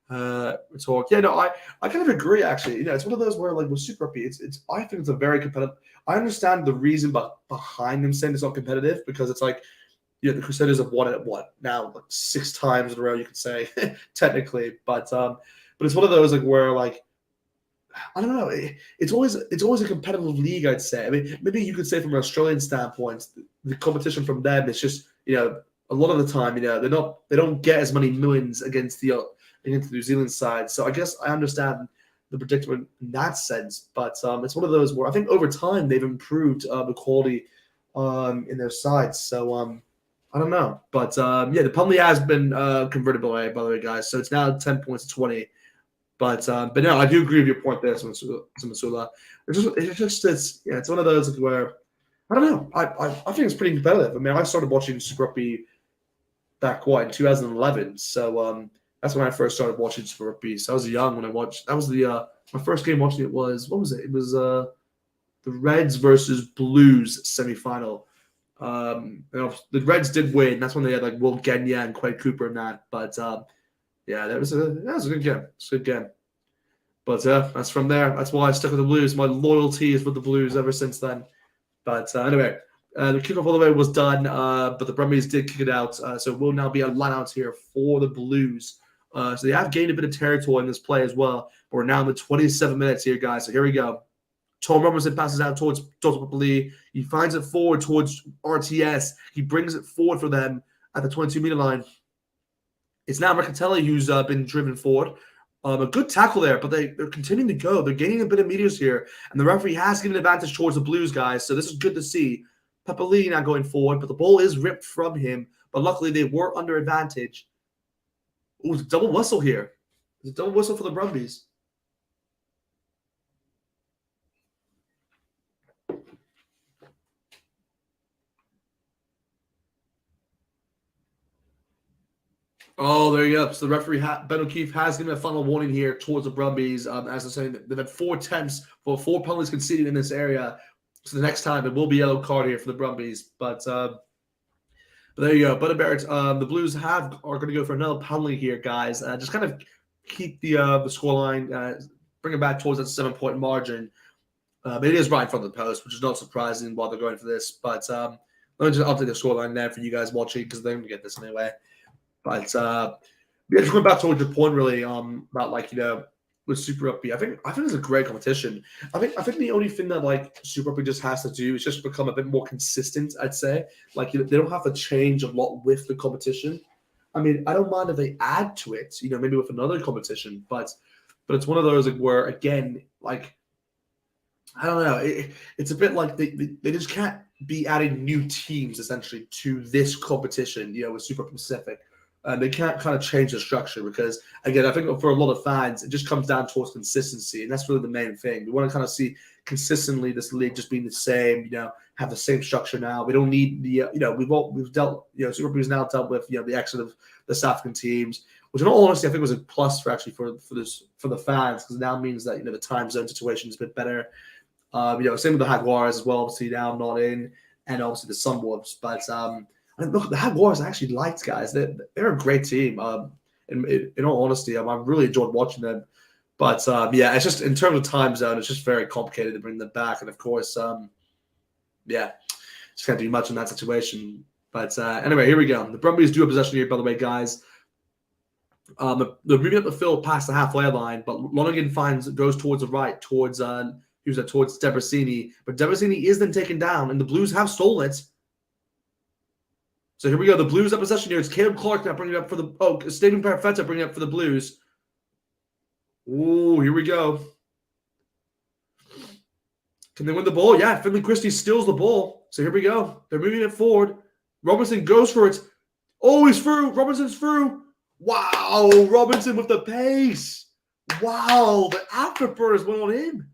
Talk. I kind of agree, actually. It's one of those where, like, with Super Rugby, it's I think it's a very competitive. I understand the reason behind them saying it's not competitive, because it's like, the Crusaders have won it now, like 6 times in a row, you could say, technically. But it's one of those, like, where, like, I don't know. It's always a competitive league, I'd say. I mean, maybe you could say from an Australian standpoint, the competition from them is just, a lot of the time, they don't get as many millions against the New Zealand side. So I guess I understand the predicament in that sense. But it's one of those where I think over time they've improved the quality in their sides. So I don't know. But the penalty has been converted by the way, guys. So it's now 10 points to 20. But no, I do agree with your point there, Masula. It's one of those where I don't know. I think it's pretty competitive. I mean, I started watching Super Rugby back in 2011. So that's when I first started watching Super Rugby. So I was young when I watched. That was my first game watching it was, what was it? It was the Reds versus Blues semifinal. The Reds did win. That's when they had like Will Genya and Quade Cooper and that. But that was a good game. It's a good game. But that's from there. That's why I stuck with the Blues. My loyalty is with the Blues ever since then. But anyway, the kickoff all the way was done, but the Brumbies did kick it out. So it will now be a line-out here for the Blues. So they have gained a bit of territory in this play as well. But we're now in the 27 minutes here, guys. So here we go. Tom Robinson passes out towards Dr. Papali. He finds it forward towards RTS. He brings it forward for them at the 22-meter line. It's now Mercatelli who's been driven forward. A good tackle there, but they're continuing to go. They're gaining a bit of meters here, and the referee has given an advantage towards the Blues, guys. So this is good to see. Papali now going forward, but the ball is ripped from him. But luckily, they were under advantage. Ooh, it's a double whistle here. It's a double whistle for the Brumbies. Oh, there you go. So the referee, Ben O'Keefe, has given a final warning here towards the Brumbies. As I'm saying, they've had 4 attempts for 4 penalties conceded in this area. So the next time, it will be a yellow card here for the Brumbies. But there you go. But Barrett, the Blues are going to go for another penalty here, guys. Just kind of keep the scoreline, bring it back towards that 7-point margin. It is right in front of the post, which is not surprising while they're going for this. But let me just update the scoreline there for you guys watching, because they're going to get this anyway. But just going back towards your point, really, about with Super Rugby, I think it's a great competition. I think the only thing that like Super Rugby just has to do is just become a bit more consistent. I'd say they don't have to change a lot with the competition. I mean, I don't mind if they add to it, maybe with another competition, but it's one of those where, again, like, I don't know, it's a bit like they just can't be adding new teams essentially to this competition, with Super Pacific. They can't kind of change the structure because, again, I think for a lot of fans, it just comes down towards consistency, and that's really the main thing. We want to kind of see consistently this league just being the same, have the same structure now. We don't need the, we've dealt, Super Rugby has now dealt with, the exit of the South African teams, which in all honesty, I think was a plus for the fans, because it now means that, the time zone situation is a bit better. Same with the Jaguars as well, obviously now not in, and obviously the Sunwolves, but and look, the Jaguars actually liked, guys. They're a great team. In all honesty, I really enjoyed watching them. But it's just in terms of time zone, it's just very complicated to bring them back. And of course, just can't do much in that situation. But anyway, here we go. The Brumbies do have possession here, by the way, guys. They're moving up the field past the halfway line, but Lonergan goes towards the right, towards Debrasini. But Debrasini is then taken down, and the Blues have stolen it. So here we go. The Blues have possession here. It's Caleb Clark now bringing it up for the Stephen Parafetta bringing it up for the Blues. Ooh, here we go. Can they win the ball? Yeah, Finley Christie steals the ball. So here we go. They're moving it forward. Robinson goes for it. Oh, he's through. Robinson's through. Wow, Robinson with the pace. Wow, the afterburners went on him.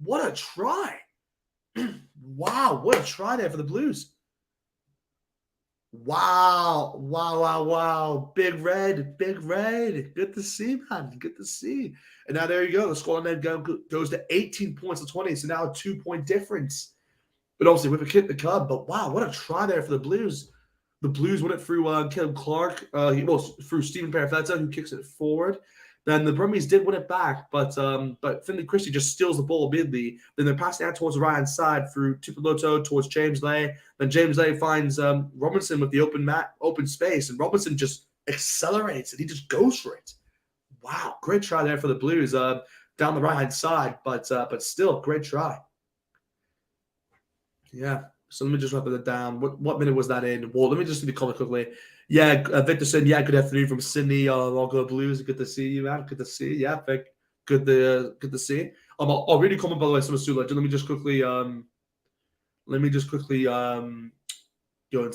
What a try. Wow, what a try there for the Blues. Wow, wow, wow, wow. Big Red, Big Red. Good to see, man. Good to see. And now there you go. The scoreline then goes to 18 points to 20. So now a 2-point difference. But obviously with a kick the Cub. But wow, what a try there for the Blues. The Blues win it through Caleb Clark. Through Stephen Perifetta, who kicks it forward. Then the Brumbies did win it back, but Finley Christie just steals the ball immediately. Then they're passing out towards the right-hand side through Tupeloto towards James Lay. Then James Lay finds Robinson with the open space, and Robinson just accelerates and he just goes for it. Wow, great try there for the Blues down the right-hand side, but still, great try. Yeah. So let me just write that down. What minute was that in? Well, let me just see the comment quickly. Yeah, Victor said, yeah, good afternoon from Sydney. I'll go Blues. Good to see you, man. Good to see you. Yeah, Vic. Good to see. I'll read a comment, by the way, Summer Sula. Let me just quickly go into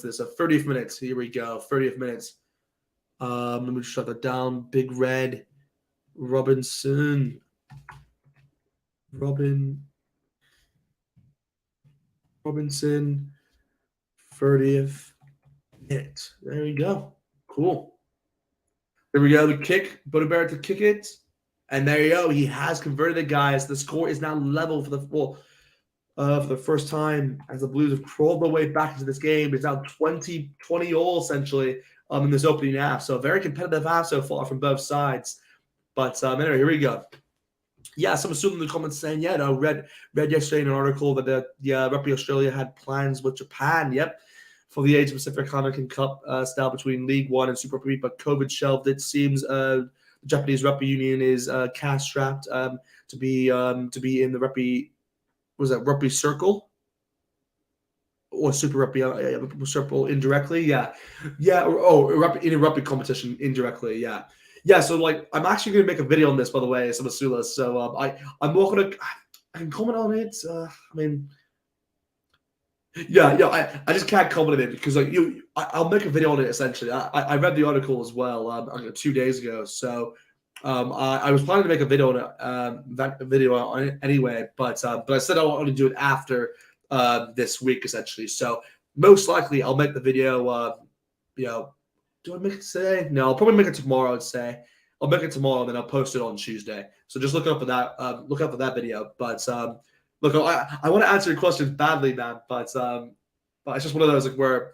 this. 30th minutes. Here we go. 30th minutes. Let me just shut that down. Big Red. Robinson. 30th minute. There we go. Cool. There we go. The kick. Bonneberg to kick it. And there you go. He has converted the guys. The score is now level for the first time as the Blues have crawled their way back into this game. It's now 20 all essentially in this opening half. So a very competitive half so far from both sides. But anyway, here we go. Yeah, some assuming in the comments saying, yeah, no, read yesterday in an article that Rugby Australia had plans with Japan, for the Asia Pacific American Cup style between League One and Super Rugby, but COVID shelved it. Seems the Japanese Rugby Union is cash strapped to be in the rugby. Was that Rugby Circle or Super Rugby Circle indirectly? Yeah. Rugby, in a rugby competition indirectly. Yeah. Yeah, so like I'm actually going to make a video on this, by the way, some Asula. So I'm not going to. I can comment on it. I just can't comment on it because I'll make a video on it essentially. I read the article as well 2 days ago, so I was planning to make a video on it anyway, but I said I want to do it after this week essentially. So most likely I'll make the video. Do I make it today? No, I'll probably make it tomorrow. I'd say I'll make it tomorrow, and then I'll post it on Tuesday. So just look out for that. Look out for that video. But look, I want to answer your questions badly, man. But it's just one of those like where,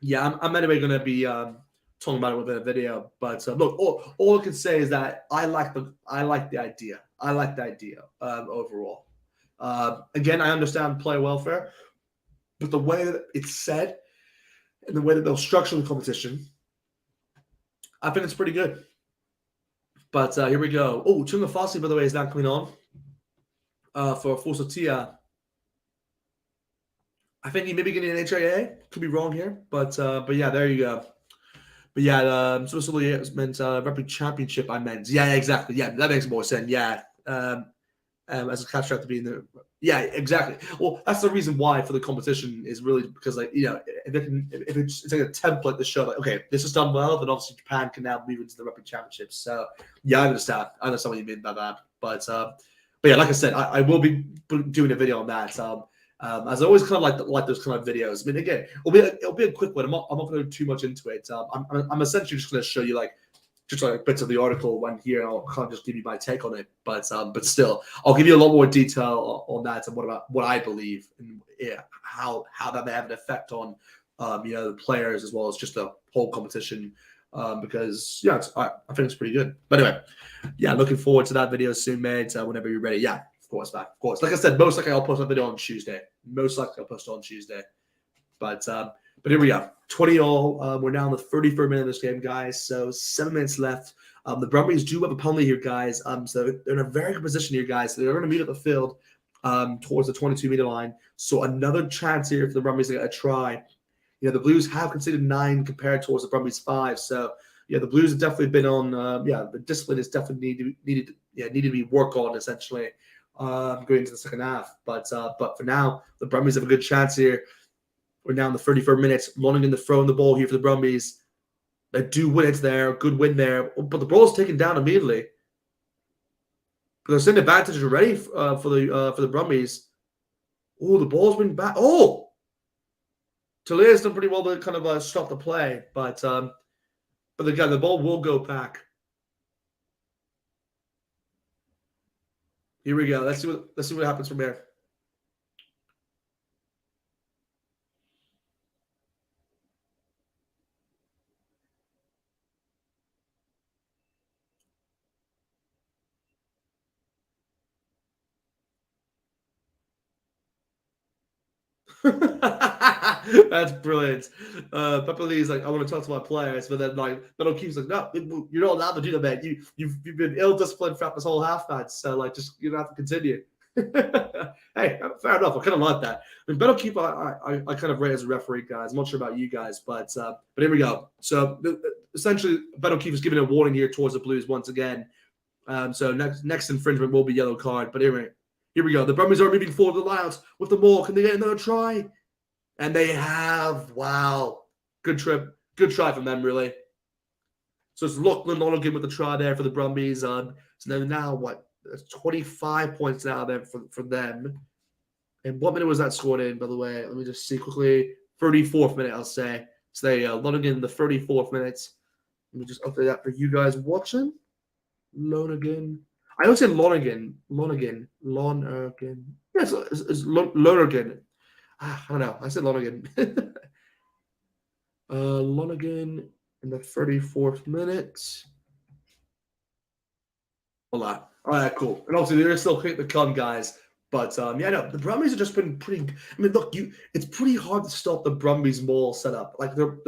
yeah, I'm anyway going to be talking about it within a video. But look, all I can say is that I like the idea. I like the idea overall. Again, I understand player welfare, but the way that it's said and the way that they'll structure the competition, I think it's pretty good. But here we go. Oh, Tunga Fassi, by the way, is now coming on for Forsotia. I think he may be getting an HIA. Could be wrong here. But yeah, there you go. But yeah, Switzerland meant Rugby Championship, I meant. Yeah, exactly. Yeah, that makes more sense. Yeah. As a catch to be in the exactly. Well, that's the reason why for the competition is really because if it's like a template to show like okay, this is done well, then obviously Japan can now move into the Rugby Championships. So yeah, I understand what you mean by that. But yeah, like I said, I will be doing a video on that. As I always kind of like those kind of videos. I mean, again, it'll be a quick one. I'm not going to go too much into it. I'm essentially just going to show you just like bits of the article when here, and I'll kind of just give you my take on it. But still, I'll give you a lot more detail on that and what I believe and how that may have an effect on the players as well as just the whole competition. Because I think it's pretty good. But anyway, looking forward to that video soon, mate. Whenever you're ready, of course, man. Of course. Like I said, most likely I'll post a video on Tuesday. But here we go. 20 all. We're now in the 33rd minute of this game, guys. So 7 minutes left. The Brumbies do have a penalty here, guys. So they're in a very good position here, guys. So they're going to meet at the field towards the 22-meter line. So another chance here for the Brumbies to get a try. The Blues have conceded 9 compared towards the Brumbies 5. So the Blues have definitely been on. The discipline is definitely needed to be worked on essentially going into the second half. But for now, the Brumbies have a good chance here. We're now in the 34 minutes, running in the throwing the ball here for the Brumbies. They do win it there, good win there, but the ball is taken down immediately. But they're sending advantage already for the Brumbies. Oh, the ball's been back. Oh, Talia's done pretty well to kind of stop the play, but again, the ball will go back. Here we go. Let's see what happens from here. That's brilliant. Pepper Lee's like, I want to talk to my players, but then like Metal keeps like, no, you're not allowed to do that, man. You've been ill disciplined throughout this whole half match, so like just you don't have to continue. Hey, fair enough. I kind of like that. I mean, Battlekeep, I kind of rate as a referee, guys. I'm not sure about you guys, but here we go. So essentially, Battlekeep is giving a warning here towards the Blues once again. So next infringement will be yellow card. But here we go. The Brumbies are moving forward the lineouts with the ball. Can they get another try? And they have. Wow. Good trip. Good try from them, really. So it's Lachlan Lonergan with the try there for the Brumbies. So now what? 25 points now there for them. And what minute was that scored in, by the way? Let me just see quickly. 34th minute, I'll say. So there you go. Lonergan, the 34th minute. Let me just update that for you guys watching. Lonergan. I would say Lonergan. Yes, it's Lonergan. I don't know. I said Lonergan. Lonergan in the 34th minute. Hold on. All right, cool. And obviously, they're still kick the con, guys. But yeah, no, the Brumbies have just been pretty. I mean, look, it's pretty hard to stop the Brumbies maul setup. Like they're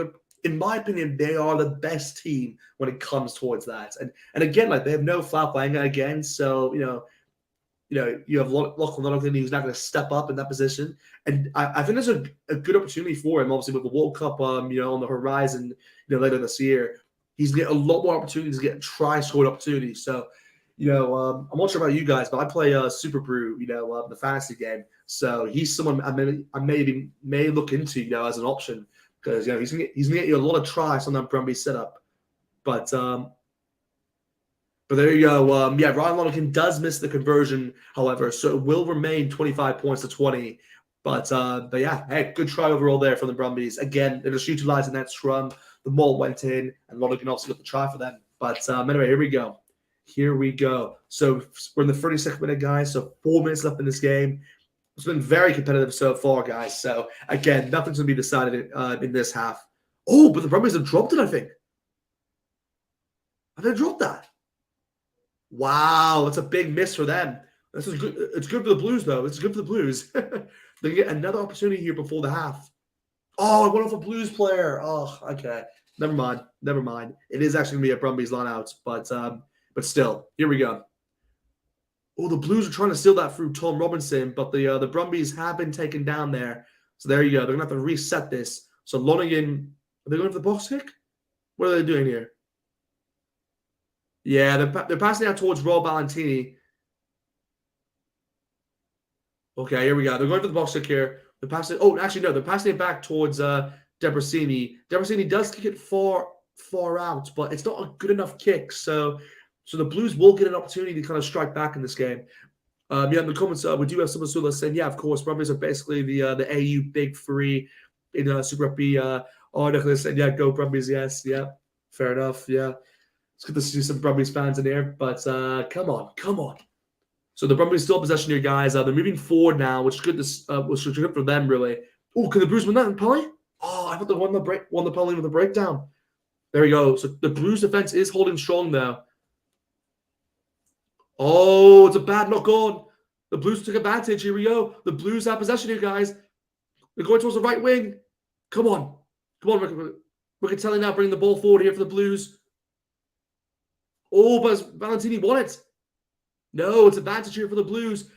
in my opinion, they are the best team when it comes towards that. And again, like they have no foul playing again, so you have Lachlan Lonergan who's not going to step up in that position. And I think there's a good opportunity for him, obviously with the World Cup, on the horizon, later this year. He's getting a lot more opportunities to get try-scored opportunities. So. I'm not sure about you guys, but I play Super Brew, the fantasy game. So he's someone I may look into, as an option because he's gonna get you a lot of tries on that Brumbies setup. But there you go. Ryan Lonergan does miss the conversion, however, so it will remain 25 points to 20. But yeah, hey, good try overall there from the Brumbies. Again, they're just utilizing that scrum. The maul went in, and Lonergan also got the try for them. But anyway, here we go. So we're in the 32nd minute, guys. So 4 minutes left in this game. It's been very competitive so far, guys. So again, nothing's going to be decided in this half. Oh, but the Brumbies have dropped it, I think. Have they dropped that? Wow, that's a big miss for them. This is good. It's good for the Blues, though. It's good for the Blues. They get another opportunity here before the half. Oh, I went off a Blues player. Oh, okay. Never mind. It is actually going to be a Brumbies line out, but still, here we go. Oh, the Blues are trying to steal that through Tom Robinson, but the Brumbies have been taken down there. So there you go. They're going to have to reset this. So Lonergan, are they going for the box kick? What are they doing here? Yeah, they're passing out towards Rob Valentini. Okay, here we go. They're going for the box kick here. They're passing. Oh, actually, no. They're passing it back towards Debrasini. Debrasini does kick it far out, but it's not a good enough kick. So the Blues will get an opportunity to kind of strike back in this game. In the comments, we do have someone sort of saying, yeah, of course, Brumbies are basically the AU big three in Super Rugby. They're saying, yeah, go Brumbies, yes, yeah, fair enough, yeah. It's good to see some Brumbies fans in here, but come on. So the Brumbies still have possession here, guys. They're moving forward now, which is good. Which is good for them, really. Oh, can the Blues win that in penalty? Oh, I thought they won the penalty with the breakdown. There we go. So the Blues defense is holding strong now. Oh, it's a bad knock on. The Blues took advantage. Here we go. The Blues have possession here, guys. They're going towards the right wing. Come on, Riccatelli now bringing the ball forward here for the Blues. Oh, but Valentini won it. No, it's advantage here for the Blues.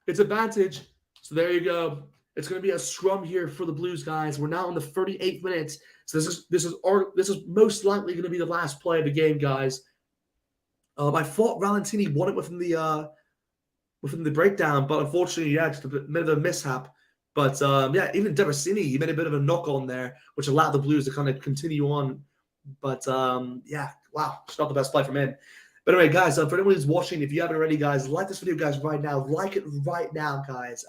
It's advantage. So there you go. It's going to be a scrum here for the Blues, guys. We're now in the 38th minute. So this is most likely going to be the last play of the game, guys. I thought Valentini won it within the breakdown, but unfortunately, yeah, just a bit of a mishap. But even Debrasini, he made a bit of a knock on there, which allowed the Blues to kind of continue on. But wow, it's not the best play from him. But anyway, guys, for anyone who's watching, if you haven't already, guys, like this video, guys, right now. Like it right now, guys.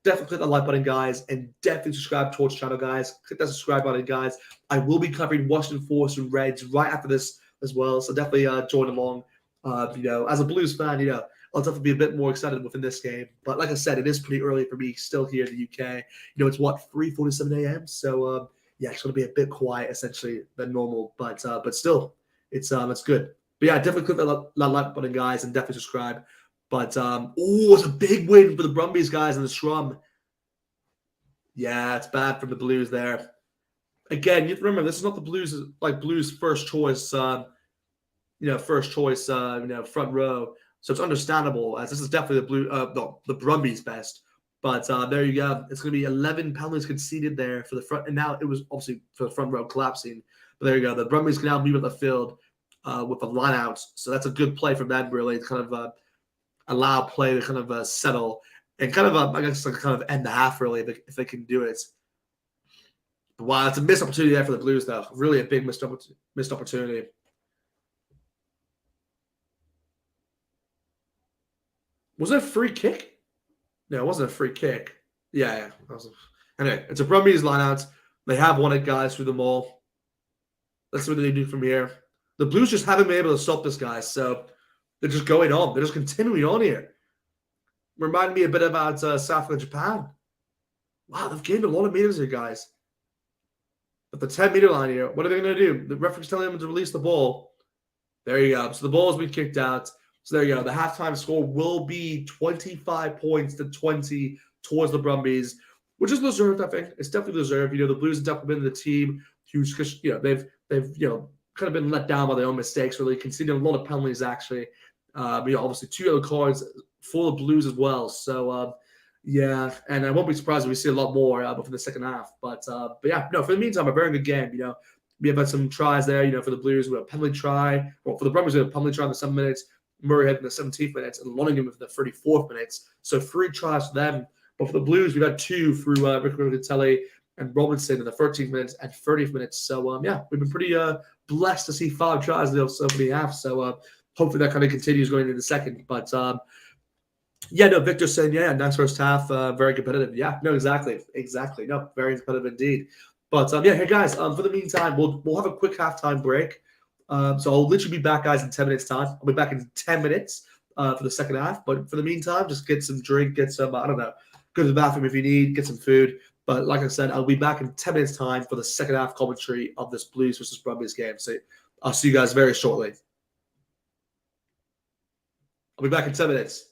Definitely click that like button, guys, and definitely subscribe to our channel, guys. Click that subscribe button, guys. I will be covering Washington Force and Reds right after this as well, so definitely join along. As a Blues fan, I'll definitely be a bit more excited within this game. But like I said, it is pretty early for me still here in the UK. It's what, 3:47 a.m. So yeah, it's gonna be a bit quiet essentially than normal, but still, it's good. But yeah, definitely click that like button, guys, and definitely subscribe. But it's a big win for the Brumbies, guys, in the scrum. Yeah, it's bad from the Blues there. Again, you have to remember this is not the Blues first choice. Front row. So it's understandable as this is definitely the Brumbies best. But there you go. It's going to be 11 penalties conceded there for the front, and now it was obviously for the front row collapsing. But there you go. The Brumbies can now move at the field with a line out. So that's a good play from them, really, to kind of allow play to kind of settle and kind of, I guess, like, kind of end the half, really, if they can do it. But wow, it's a missed opportunity there for the Blues, though. Really a big missed opportunity. Was it a free kick? No, it wasn't a free kick. Yeah. Anyway, it's a Brumbies lineout. They have won it, guys, through the maul. Let's see what they do from here. The Blues just haven't been able to stop this, guys. So they're just going on. They're just continuing on here. Reminded me a bit about South Africa, Japan. Wow, they've gained a lot of meters here, guys. At the 10-meter line here, what are they going to do? The referee's telling them to release the ball. There you go. So the ball has been kicked out. So there you go. The halftime score will be 25 points to 20 towards the Brumbies, which is deserved, I think. It's definitely deserved. The Blues have definitely been the team who's, they've kind of been let down by their own mistakes, really, conceding a lot of penalties, actually. Obviously 2 yellow cards for the Blues as well. So, yeah, and I won't be surprised if we see a lot more before the second half. But yeah, no, for the meantime, a very good game. We have had some tries there, for the Blues. We have a penalty try. Well, for the Brumbies, we have a penalty try in the 7 minutes. Murray had in the 17th minutes, and Lonergan in the 34th minutes. So 3 tries for them. But for the Blues, we've had 2 through Rick Riccatelli and Robinson in the 13th minutes and 30th minutes. So, yeah, we've been pretty blessed to see 5 tries in the opening half. So hopefully that kind of continues going into the second. But yeah, no, Victor saying, yeah, nice first half, very competitive. Yeah, no, exactly. No, very competitive indeed. But yeah, hey guys, for the meantime, we'll have a quick halftime break. So I'll literally be back, guys, in 10 minutes time. I'll be back in 10 minutes for the second half. But for the meantime, just get some drink, get some, I don't know, go to the bathroom if you need, get some food. But like I said, I'll be back in 10 minutes time for the second half commentary of this Blues versus Brumbies game. So I'll see you guys very shortly. I'll be back in 10 minutes.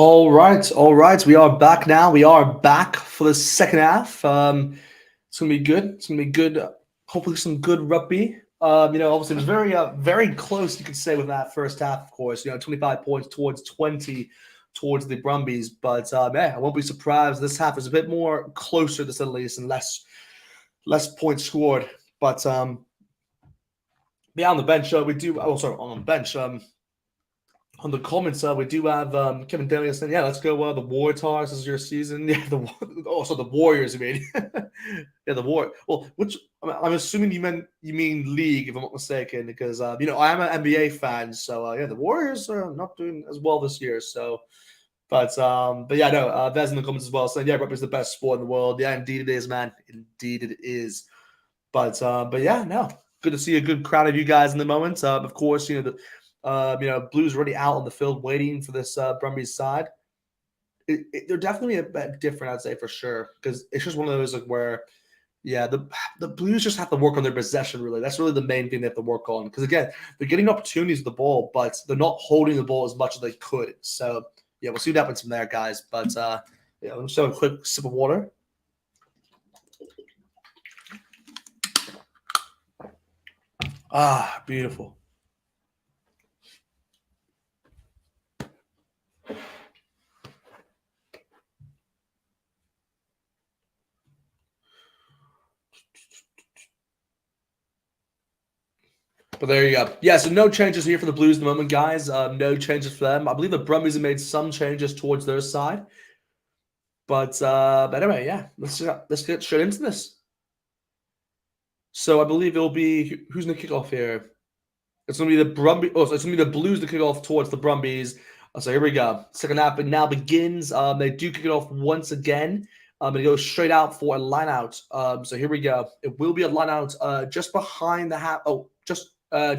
All right. We are back now. We are back for the second half. It's gonna be good. It's gonna be good. Hopefully, some good rugby. Obviously, it was very close. You could say with that first half, of course. 25 points towards 20 towards the Brumbies. But I won't be surprised. This half is a bit more closer, to say the least, and less points scored. But on the bench, we do. Oh, sorry, on the bench. On the comments, we do have Kevin Daly saying, "Yeah, let's go. The Waratahs this is your season." Yeah, the Warriors. I mean, yeah, the War. Well, which I'm assuming you mean league, if I'm not mistaken, because I am an NBA fan, so yeah, the Warriors are not doing as well this year. So, but yeah, no, Vez in the comments as well saying, "Yeah, rugby is the best sport in the world." Yeah, indeed it is, man. Indeed it is. But yeah, no, good to see a good crowd of you guys in the moment. Of course, Blues already out on the field waiting for this Brumbies side. They're definitely a bit different, I'd say, for sure, because it's just one of those where, yeah, the Blues just have to work on their possession. Really, that's really the main thing they have to work on. Because again, they're getting opportunities with the ball, but they're not holding the ball as much as they could. So yeah, we'll see what happens from there, guys. But yeah, let's have a quick sip of water. Ah, beautiful. But there you go. Yeah, so no changes here for the Blues at the moment, guys. No changes for them. I believe the Brumbies have made some changes towards their side. But anyway, yeah, let's get straight into this. So I believe it'll be who's going to kick off here. It's going to be the Brumbies. Oh, so it's going to be the Blues to kick off towards the Brumbies. So here we go. Second half now begins. They do kick it off once again. It goes straight out for a line out. So here we go. It will be a line out just behind the half. Oh, just behind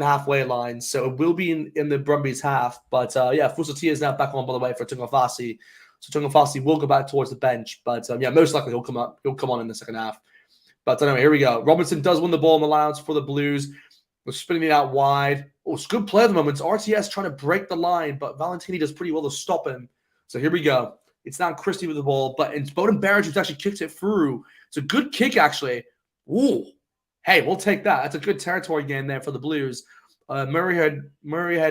the halfway line. So it will be in the Brumbies half. But yeah, Fusatia is now back on, by the way, for Tungafasi. So Tungafasi will go back towards the bench. But yeah, most likely he'll come on in the second half. But anyway, here we go. Robinson does win the ball in the lineouts for the Blues. We're spinning it out wide. Oh, it's a good play at the moment. It's RTS trying to break the line, but Valentini does pretty well to stop him. So here we go. It's not Christie with the ball, but it's Bowden Barrett who's actually kicked it through. It's a good kick, actually. Ooh. Hey, we'll take that. That's a good territory gain there for the Blues. Murray had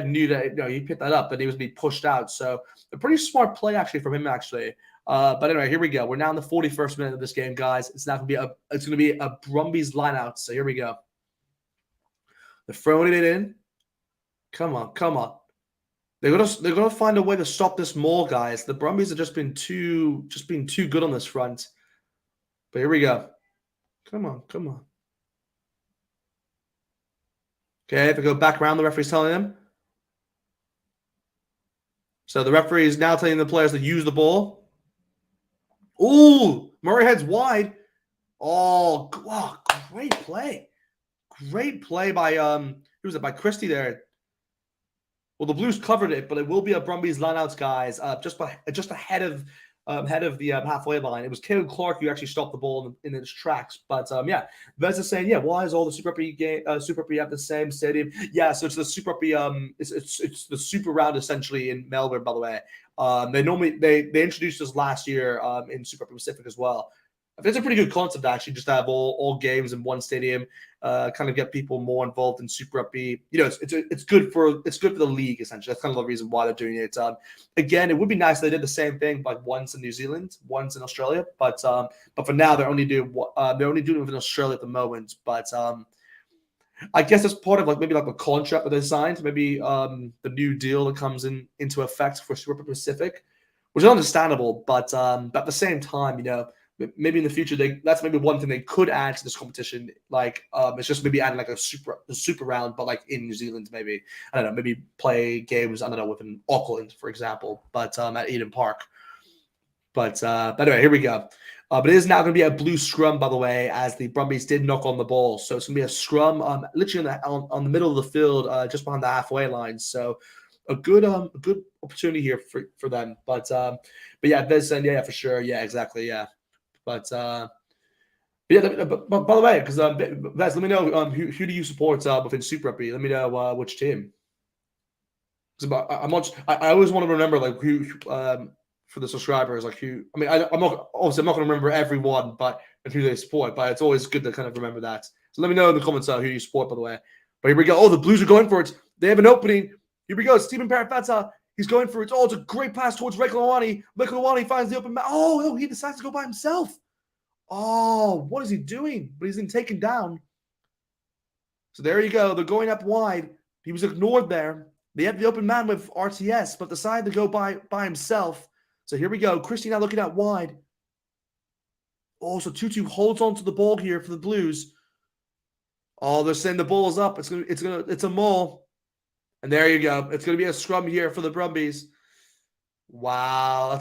knew that he picked that up and he was being pushed out. So a pretty smart play actually from him actually. But anyway, here we go. We're now in the 41st minute of this game, guys. It's going to be a Brumbies lineout. So here we go. They're throwing it in. Come on. They're gonna find a way to stop this maul, guys. The Brumbies have just been too good on this front. But here we go. Come on. Okay, they go back around, the referee's telling them. So the referee is now telling the players to use the ball. Ooh, Murray heads wide. Oh, wow, great play. Great play by who was it? By Christie there. Well, the Blues covered it, but it will be a Brumbies lineouts, guys, just ahead of the halfway line. It was Caleb Clark who actually stopped the ball in its tracks. But yeah, Vez is saying, yeah, why is all the Super Rugby at the same stadium? Yeah, so it's the Super Rugby. It's the Super Round essentially in Melbourne. By the way, they introduced this last year in Super Rugby Pacific as well. It's a pretty good concept actually, just to have all games in one stadium, kind of get people more involved in Super Rugby. It's good for the league essentially. That's kind of the reason why they're doing it. Again, it would be nice if they did the same thing like once in New Zealand, once in Australia, but for now they're only doing it in Australia at the moment. But I guess it's part of maybe a contract that they signed, maybe the new deal that comes into effect for Super Rugby Pacific, which is understandable. But at the same time, maybe in the future that's maybe one thing they could add to this competition. It's just maybe adding a super round, but in New Zealand, maybe I don't know, maybe play games I don't know within Auckland, for example, but at Eden Park. But anyway, here we go. But it is now going to be a blue scrum, by the way, as the Brumbies did knock on the ball. So it's going to be a scrum, literally on the middle of the field, just behind the halfway line. So a good opportunity here for them. But yeah, there's yeah for sure, yeah, exactly, yeah. But yeah, but by the way, because Vaz, let me know who do you support within Super Rugby? Let me know which team. I always want to remember like who for the subscribers, like who. I mean, I'm not obviously I'm not going to remember everyone, but and who they support. But it's always good to kind of remember that. So let me know in the comments who you support, by the way. But here we go. Oh, the Blues are going for it. They have an opening. Here we go. Stephen Parafata. He's going for it. Oh, it's a great pass towards Rekulawani. Rekulawani finds the open man. Oh, he decides to go by himself. Oh, what is he doing? But he's been taken down. So there you go. They're going up wide. He was ignored there. They had the open man with RTS, but decided to go by himself. So here we go. Christie now looking out wide. Oh, so Tutu holds on to the ball here for the Blues. Oh, they're saying the ball is up. It's a maul. And there you go. It's gonna be a scrum here for the Brumbies. Wow,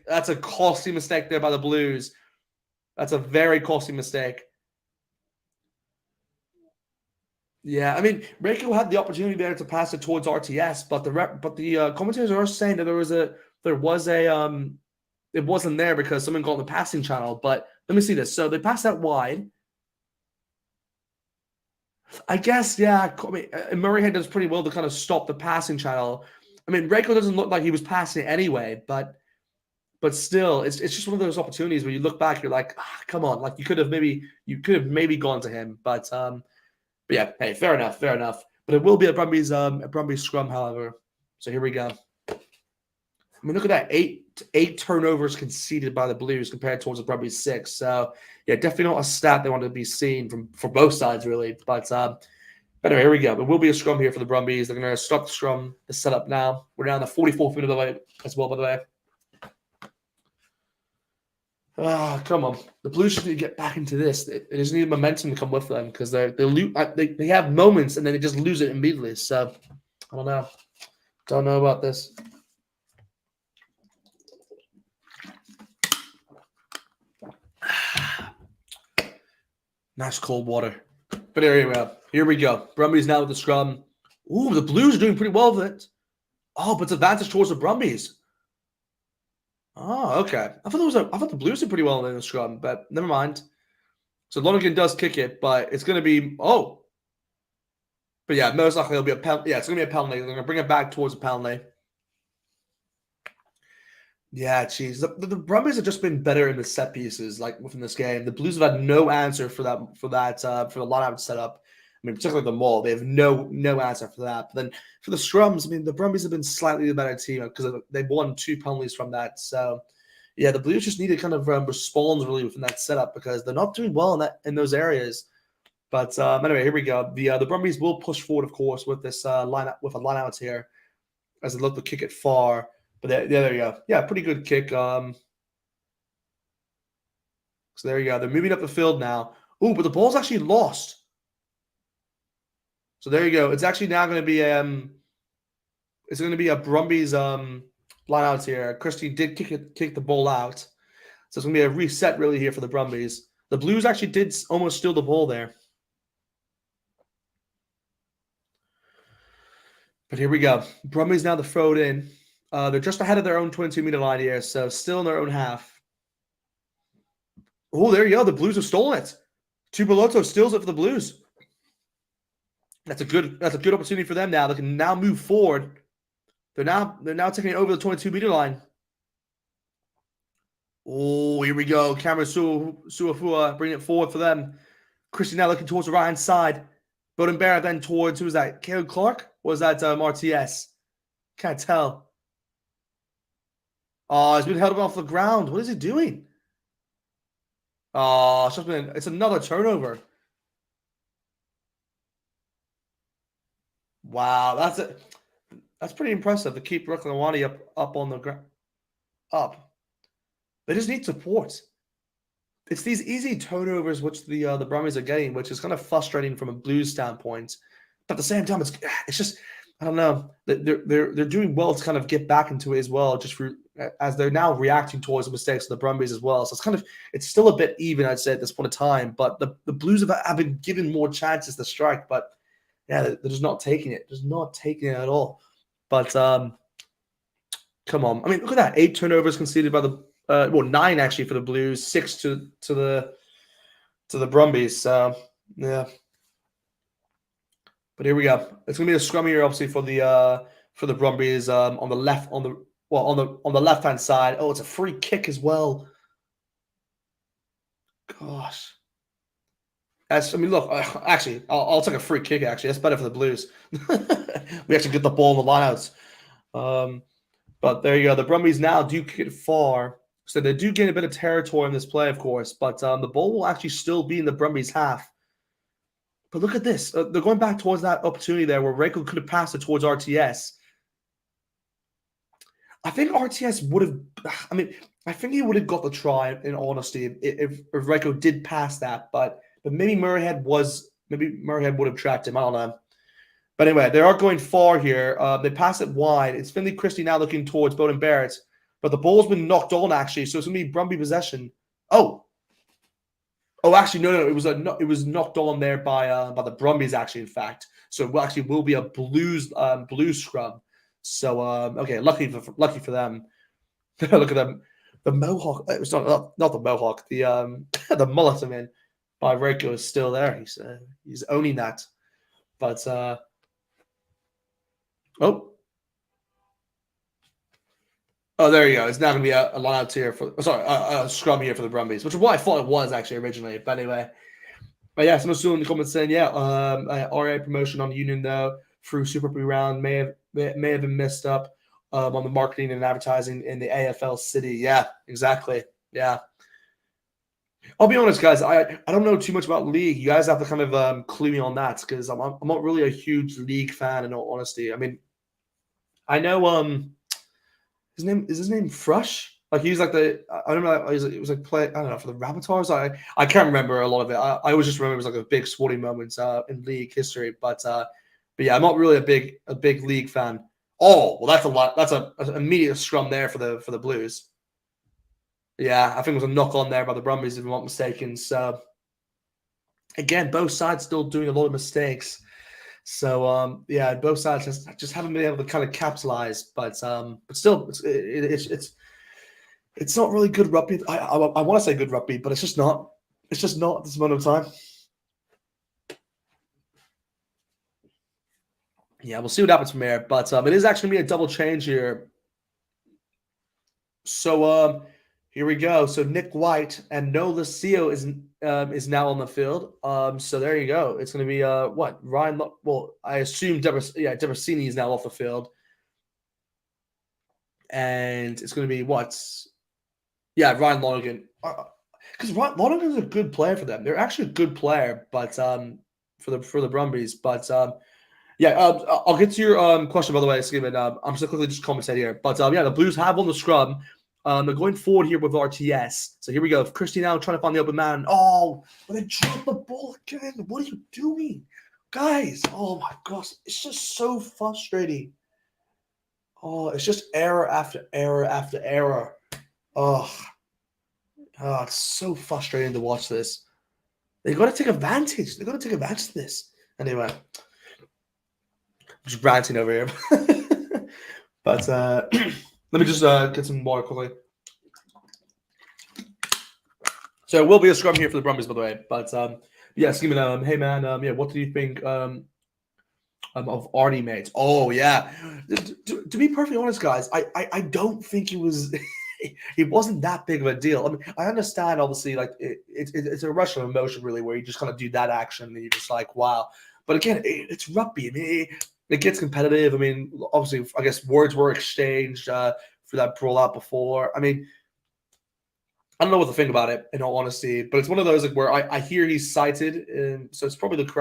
that's a costly mistake there by the Blues. That's a very costly mistake. Yeah, I mean, Reiko had the opportunity there to pass it towards RTS, but the commentators are saying that it wasn't there because someone got on the passing channel. But let me see this. So they passed that wide. I guess, yeah. I mean, Murray does pretty well to kind of stop the passing channel. I mean, Reiko doesn't look like he was passing it anyway, but still, it's just one of those opportunities where you look back, you're like, come on, like you could have maybe gone to him, but yeah, hey, fair enough. But it will be a Brumbies scrum, however. So here we go. I mean, look at that, eight turnovers conceded by the Blues compared towards the Brumbies 6. So yeah, definitely not a stat they want to be seen for both sides really. But anyway, here we go. It will be a scrum here for the Brumbies. They're going to stop the scrum, the setup now. We're now in the 44th minute of the way as well, by the way. Come on. The Blues just need to get back into this. They just need momentum to come with them because they have moments and then they just lose it immediately. So, I don't know. Don't know about this. Nice cold water. But here we go. Brumbies now with the scrum. Ooh, the Blues are doing pretty well with it. Oh, but it's advantage towards the Brumbies. Oh, okay. I thought the Blues did pretty well in the scrum, but never mind. So Lonergan does kick it, but it's going to be But yeah, most likely it'll be a penalty. Yeah, it's going to be a penalty. They're going to bring it back towards a penalty. Yeah, geez. The Brumbies have just been better in the set pieces, like within this game. The Blues have had no answer for the line-out setup. I mean, particularly the maul, they have no answer for that. But then for the scrums, I mean, the Brumbies have been slightly the better team because they've won 2 penalties from that. So, yeah, the Blues just need to kind of respond really within that setup because they're not doing well in those areas. But anyway, here we go. The Brumbies will push forward, of course, with this line-out here as they look to kick it far. But there you go. Yeah, pretty good kick. So there you go. They're moving up the field now. Ooh, but the ball's actually lost. So there you go. It's actually now going to be a Brumbies line out here. Christie did kick the ball out. So it's going to be a reset really here for the Brumbies. The Blues actually did almost steal the ball there. But here we go. Brumbies now to throw it in. They're just ahead of their own 22-meter line here, so still in their own half. Oh, there you go. The Blues have stolen it. Tubeloto steals it for the Blues. That's a good opportunity for them now. They can now move forward. They're now taking it over the 22-meter line. Oh, here we go. Cameron Suafua bringing it forward for them. Christie now looking towards the right-hand side. Bowden Barrett then towards, who was that? Caleb Clark? Or was that RTS? Can't tell. Oh, he's been held up off the ground. What is he doing? Oh, it's another turnover. Wow, that's pretty impressive to keep Rekulawani up on the ground. Up. They just need support. It's these easy turnovers which the Brumbies are getting, which is kind of frustrating from a Blues standpoint. But at the same time, it's just I don't know. They're doing well to kind of get back into it as well, just as they're now reacting towards the mistakes of the Brumbies as well. So it's still a bit even, I'd say, at this point in time. But the Blues have been given more chances to strike, but yeah, they're just not taking it. Just not taking it at all. But come on. I mean, look at that. 8 turnovers conceded by the 9 actually for the Blues, 6 to the Brumbies. So yeah. But here we go. It's gonna be a scrum here, obviously, for for the Brumbies on the left on the left hand side. Oh, it's a free kick as well. Gosh. Look, actually, I'll take a free kick, actually. That's better for the Blues. We actually get the ball in the lineouts. But there you go. The Brumbies now do kick it far. So they do gain a bit of territory in this play, of course. But the ball will actually still be in the Brumbies' half. But look at this. They're going back towards that opportunity there where Reiko could have passed it towards RTS. I think RTS would have... I think he would have got the try, in honesty, if Reiko did pass that. But maybe Murrayhead would have tracked him. I don't know. But anyway, they are going far here. They pass it wide. It's Finley Christie now looking towards Bowden Barrett. But the ball's been knocked on, actually. So it's going to be Brumby possession. Oh, actually, no. It was knocked on there by the Brumbies, actually, in fact. So it will be a Blues scrum. So, okay, lucky for them. Look at them. The mohawk. It's not the mohawk. The the mullet, by Reiko is still there. He's owning that. But there you go. It's now going to be a line out here a scrum here for the Brumbies, which is what I thought it was actually originally. But anyway, someone's still in the comments saying, RA promotion on Union though through Super Rugby round may have been messed up on the marketing and advertising in the AFL city. Yeah, exactly. Yeah. I'll be honest, guys. I don't know too much about league. You guys have to kind of clue me on that because I'm not really a huge league fan. In all honesty, I know his name Frush. Like he's like it was like play. I don't know for the Rabbitohs. I can't remember a lot of it. I always just remember it was like a big sporting moment in league history. But yeah, I'm not really a big league fan. Oh well, that's a lot. That's an immediate scrum there for the Blues. Yeah, I think it was a knock on there by the Brumbies, if I'm not mistaken. So, again, both sides still doing a lot of mistakes. So, both sides just haven't been able to kind of capitalize. But still, it's not really good rugby. I want to say good rugby, but it's just not. It's just not at this moment of time. Yeah, we'll see what happens from here. But it is actually going to be a double change here. So, here we go. So Nick White and Noah Lucio is now on the field. So there you go. It's going to be Ryan. Well, I assume Debrasini is now off the field, and it's going to be Ryan Lonergan. Because Ryan Lonergan is a good player for them. They're actually a good player, but for the Brumbies. But I'll get to your question by the way, Steven. I'm just quickly just commentate here. But the Blues have won the scrum. They're going forward here with RTS. So here we go. Christie now trying to find the open man. Oh, but they dropped the ball again. What are you doing? Guys, oh my gosh. It's just so frustrating. Oh, it's just error after error after error. Oh, it's so frustrating to watch this. They got to take advantage. They got to take advantage of this. Anyway, I'm just ranting over here. But let me just get some water quickly. So it will be a scrum here for the Brumbies, by the way. But Steven, hey man, what do you think of Arnie, mate? Oh yeah. To be perfectly honest, guys, I don't think he was. He wasn't that big of a deal. I understand, obviously, like it's a rush of emotion, really, where you just kind of do that action and you're just like, wow. But again, it's rugby. It gets competitive. Obviously, I guess words were exchanged for that brawl out before. I don't know what to think about it, in all honesty, but it's one of those where I hear he's cited, and so it's probably the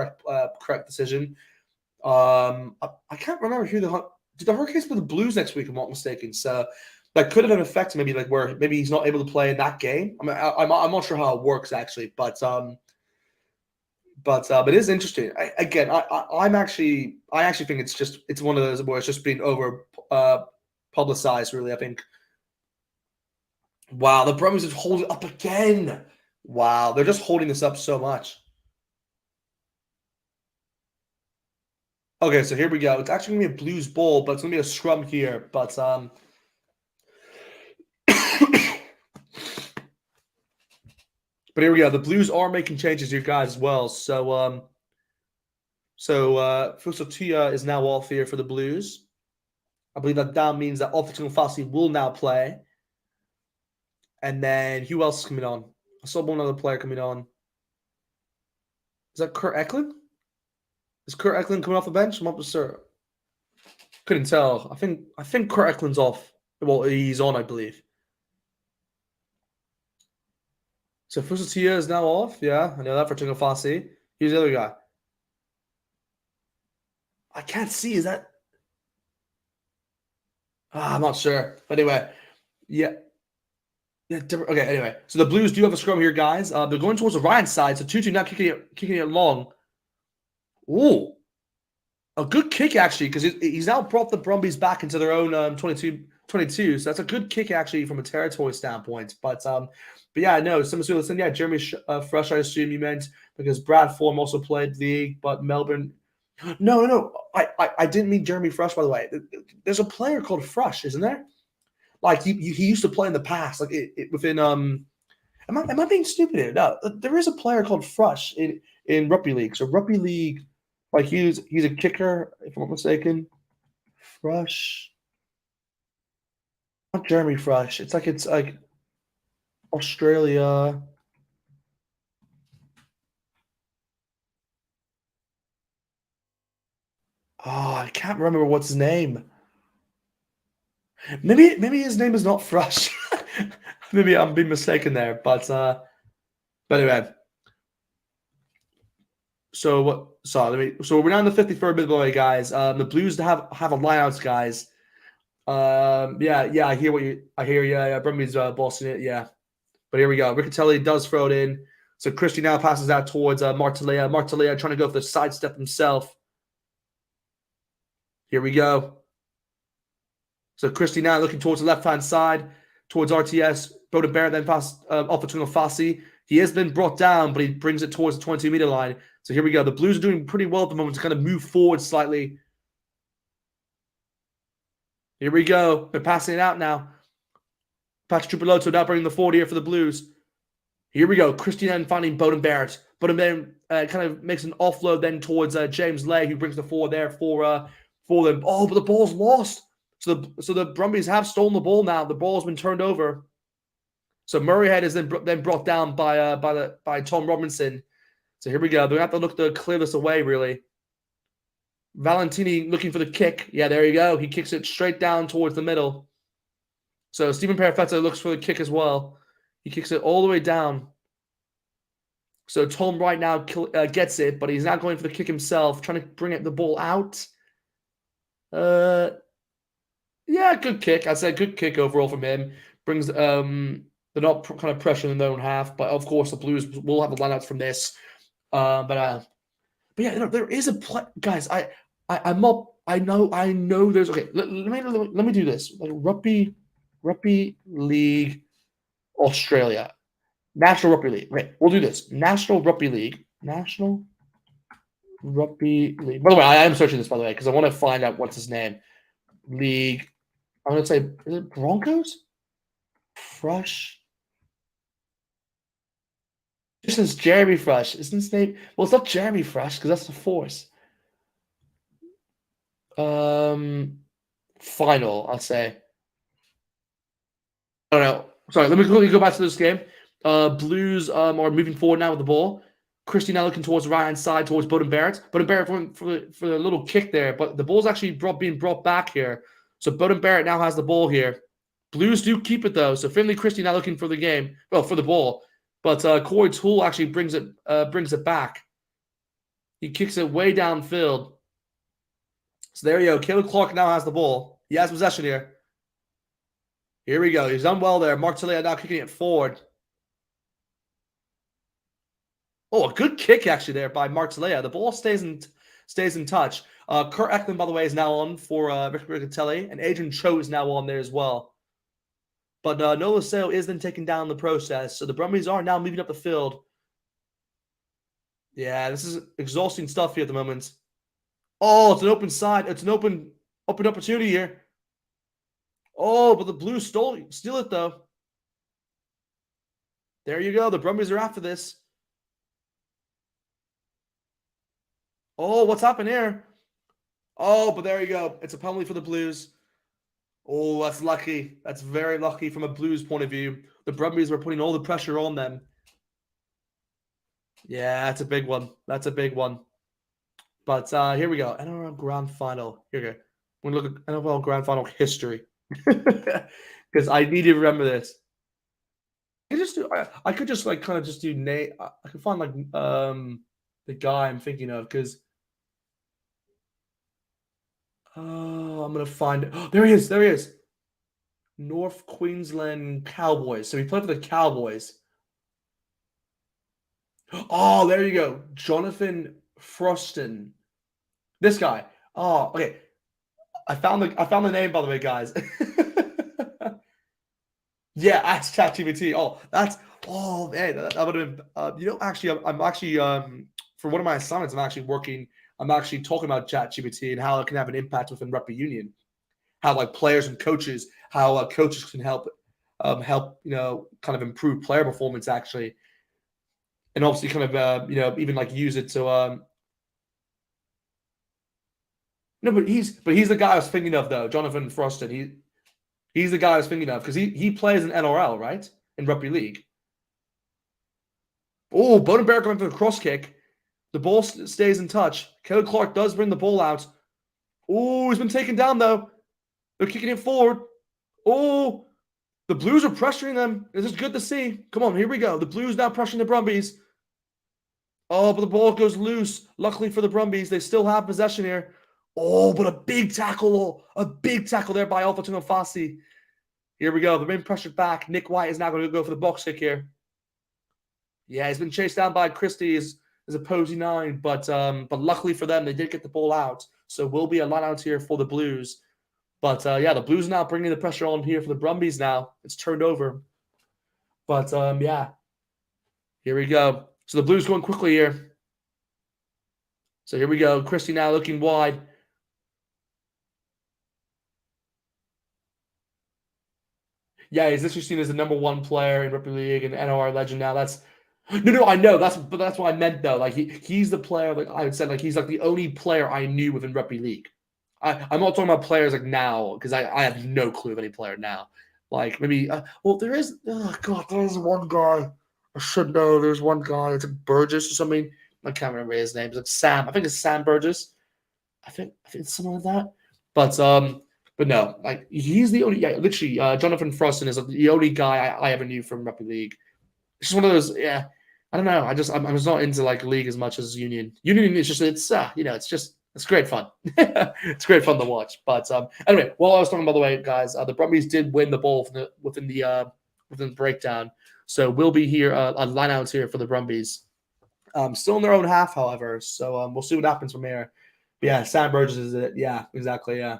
correct decision. I can't remember who did the Hurricanes play the Blues next week, if I'm not mistaken. So that could have an effect, maybe where maybe he's not able to play in that game. I'm not sure how it works actually, but it is interesting. I actually think it's one of those where it's just being over publicized. Really, I think. Wow, the Brumbies are holding up again. Wow, they're just holding this up so much. Okay, so here we go. It's actually going to be a Blues ball, but it's going to be a scrum here. But but here we go. The Blues are making changes here, guys, as well. So Fusotia is now off here for the Blues. I believe that means that Alfred Fassi will now play. And then who else is coming on? I saw one other player coming on. Is that Kurt Eklund? Is Kurt Eklund coming off the bench? I'm not sure. Couldn't tell. I think Kurt Eklund's off. Well, he's on, I believe. So Fusatia is now off. Yeah, I know that for Tungafasi. Here's the other guy. I can't see. Is that? I'm not sure. But anyway, yeah. Yeah. Okay. Anyway, so the Blues do have a scrum here, guys. They're going towards the Ryan side. So Tutu now kicking it long. Ooh, a good kick actually, because he's now brought the Brumbies back into their own 22. So that's a good kick actually from a territory standpoint. But yeah, no, listen, yeah, Jeremy Fresh, I assume you meant, because Brad Form also played league, but Melbourne. No, I didn't mean Jeremy Fresh, by the way. There's a player called Fresh, isn't there? Like he used to play in the past, like within Am I being stupid here? No, there is a player called Fresh in rugby league. So rugby league, like he's a kicker, if I'm not mistaken. Fresh, not Jeremy Fresh. It's like Australia. Oh, I can't remember what's his name. Maybe his name is not Fresh. Maybe I'm being mistaken there, but anyway. So what? So we're now in the 53rd minute, by the way, guys. The Blues have a lineouts, guys. Yeah, I hear you. Yeah, Brumbies bossing it, yeah. But here we go. Riccatelli does throw it in. So Christie now passes out towards Martelea. Martelea trying to go for the sidestep himself. Here we go. So Christie now looking towards the left-hand side, towards RTS. Boda Barrett then passes off between Fassi. He has been brought down, but he brings it towards the 22-meter line. So here we go. The Blues are doing pretty well at the moment to kind of move forward slightly. Here we go. They're passing it out now. Patrick Trupilotto now bringing the forward here for the Blues. Here we go. Christian then finding Bowden Barrett. Bowden Barrett kind of makes an offload then towards James Lay, who brings the forward there for them. Oh, but the ball's lost. So the Brumbies have stolen the ball now. The ball has been turned over. So Murrayhead is then brought down by Tom Robinson. So here we go. They're going to have to look to clear this away, really. Valentini looking for the kick. Yeah, there you go. He kicks it straight down towards the middle. So Stephen Perifetta looks for the kick as well. He kicks it all the way down. So Tom right now gets it, but he's not going for the kick himself, trying to bring the ball out. Yeah, good kick. I'd say good kick overall from him. Brings they're not kind of pressuring in their own half, but of course the Blues will have a lineouts from this. But yeah, there is a play, guys. I'm not. I know. There's okay. Let me do this. Like Rugby League Australia. National Rugby League. Okay, we'll do this. National Rugby League. National Rugby League. By the way, I am searching this, by the way, because I want to find out what's his name. League. I'm going to say, is it Broncos? Fresh. This is Jeremy Fresh. Isn't his name? Well, it's not Jeremy Fresh, because that's the Force. Final, I'll say. I don't know. Sorry, let me quickly go back to this game. Blues are moving forward now with the ball. Christie now looking towards the right-hand side, towards Bowden Barrett. Bowden Barrett for the little kick there, but the ball's actually being brought back here. So Bowden Barrett now has the ball here. Blues do keep it, though. So Finley Christie now looking for the game. Well, for the ball. But Corey Toole actually brings it back. He kicks it way downfield. So there you go. Caleb Clark now has the ball. He has possession here. Here we go. He's done well there. Mark Talia now kicking it forward. Oh, a good kick actually there by Mark Talia. The ball stays in touch. Kurt Eklund, by the way, is now on for Riccatelli, and Adrian Cho is now on there as well. But Nola Sale is then taken down in the process. So the Brumbies are now moving up the field. Yeah, this is exhausting stuff here at the moment. Oh, it's an open side. It's an open opportunity here. Oh, but the Blues steal it, though. There you go. The Brumbies are after this. Oh, what's happened here? Oh, but there you go. It's a penalty for the Blues. Oh, that's lucky. That's very lucky from a Blues point of view. The Brumbies were putting all the pressure on them. Yeah, that's a big one. That's a big one. But here we go. NRL Grand Final. Here we go. We're going to look at NRL Grand Final history. Because I need to remember this. I could just like kind of just do Nate. I could find like the guy I'm thinking of because I'm gonna find oh, there he is. There he is. North Queensland Cowboys. So he played for the Cowboys. Oh, there you go. Jonathan Froston. This guy. Oh, okay. I found the name by the way, guys. Yeah, ask ChatGPT. Oh, that's man, that would have been. Actually, I'm actually for one of my assignments, I'm actually working. I'm actually talking about ChatGPT and how it can have an impact within rugby union. How like players and coaches, how coaches can help kind of improve player performance actually, and obviously kind of even like use it to no, but he's the guy I was thinking of though, Jonathan Froston. He's the guy I was thinking of because he plays in NRL, right? In rugby league. Oh, Bonenberg going for the cross kick. The ball stays in touch. Kelly Clark does bring the ball out. Oh, he's been taken down though. They're kicking it forward. Oh, the Blues are pressuring them. This is good to see. Come on, here we go. The Blues now pressuring the Brumbies. Oh, but the ball goes loose. Luckily for the Brumbies, they still have possession here. Oh, but a big tackle there by Alpha Tunafasi. Here we go. They're being pressured back. Nick White is now going to go for the box kick here. Yeah, he's been chased down by Christie as opposing 9, but luckily for them, they did get the ball out. So will be a line out here for the Blues. But yeah, the Blues now bringing the pressure on here for the Brumbies now. It's turned over. But yeah, here we go. So the Blues going quickly here. So here we go. Christie now looking wide. Yeah, he's literally seen as the number 1 player in rugby league and NOR legend now. That's no, I know. That's what I meant though. Like he's the player. Like I would say, like he's like the only player I knew within rugby league. I'm not talking about players like now because I have no clue of any player now. Like maybe there is. Oh God, there's one guy. I should know. There's one guy. It's like Burgess or something. I can't remember his name. It's like Sam. I think it's Sam Burgess. I think it's something like that. But no, like he's the only. Yeah, literally, Jonathan Froston is the only guy I ever knew from rugby league. It's just one of those. Yeah, I don't know. I'm just not into like league as much as union. Union is just it's great fun. It's great fun to watch. But anyway, while I was talking, by the way, guys, the Brumbies did win the ball within the breakdown. So we'll be here on lineouts here for the Brumbies. Still in their own half, however. So we'll see what happens from here. But yeah, Sam Burgess is it. Yeah, exactly. Yeah.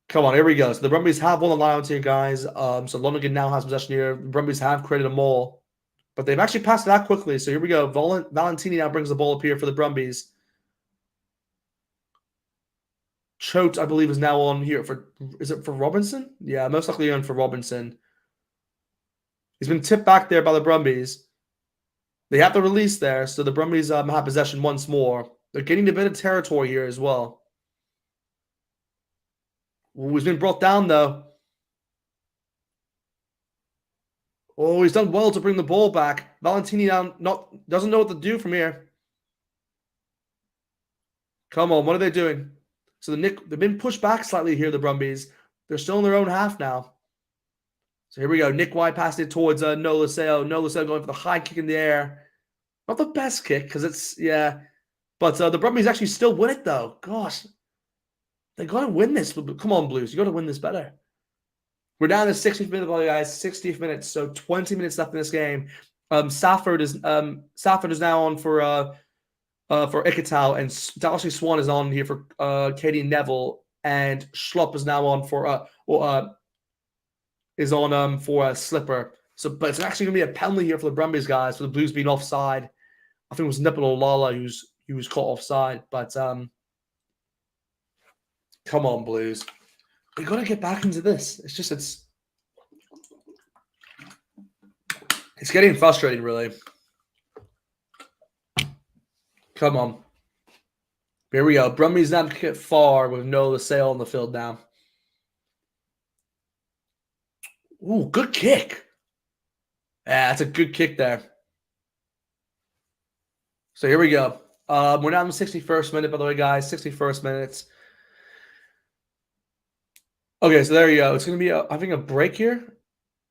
Come on, here we go. So the Brumbies have won the lineouts here, guys. So Lonergan now has possession here. The Brumbies have created a maul, but they've actually passed it out quickly. So here we go. Valentini now brings the ball up here for the Brumbies. Choate, I believe, is now on here is it for Robinson? Yeah, most likely on for Robinson. He's been tipped back there by the Brumbies. They have the release there, so the Brumbies have possession once more. They're getting a bit of territory here as well. Ooh, he's been brought down though. Oh, he's done well to bring the ball back. Valentini now doesn't know what to do from here. Come on, what are they doing? So they've been pushed back slightly here, the Brumbies. They're still in their own half now. So here we go. Nick White passed it towards Nola Sale. Nola Sale going for the high kick in the air. Not the best kick because it's, yeah. But the Brumbies actually still win it though. Gosh. They got to win this. Come on, Blues. You got to win this better. We're down to 60th minute, guys. 60th minute. So 20 minutes left in this game. Safford is now on for Ikitau, and Darcy Swan is on here for Katie Neville, and Schlupp is now on for for Slipper. So, but it's actually going to be a penalty here for the Brumbies, guys, for the Blues being offside. I think it was Nipple Lala who was caught offside, but come on, Blues. We got to get back into this. It's getting frustrating, really. Come on. Here we go. Brumbies now kick it far with Nola Sale on the field now. Ooh, good kick. Yeah, that's a good kick there. So here we go. We're now in the 61st minute, by the way, guys. 61st minutes. Okay, so there you go. It's going to be, I think, a break here.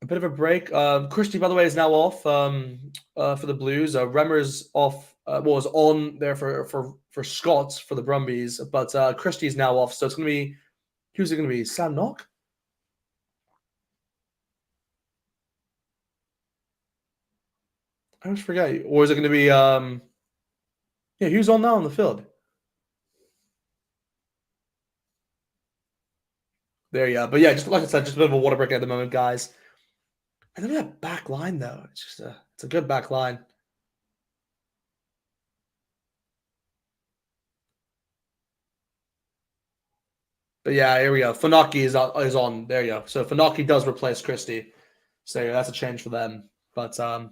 A bit of a break. Christie, by the way, is now off for the Blues. Remmer's off. Was on there for Scots for the Brumbies, but Christie's now off. So it's going to be, who's it going to be? Sam Knock? I always forget. Or is it going to be, yeah, who's on now on the field? There you go. But yeah, just like I said, just a bit of a water break at the moment, guys. And then that back line, though. It's a good back line. But yeah, here we go. Funaki is on. There you go. So Funaki does replace Christie. So yeah, that's a change for them. But oh,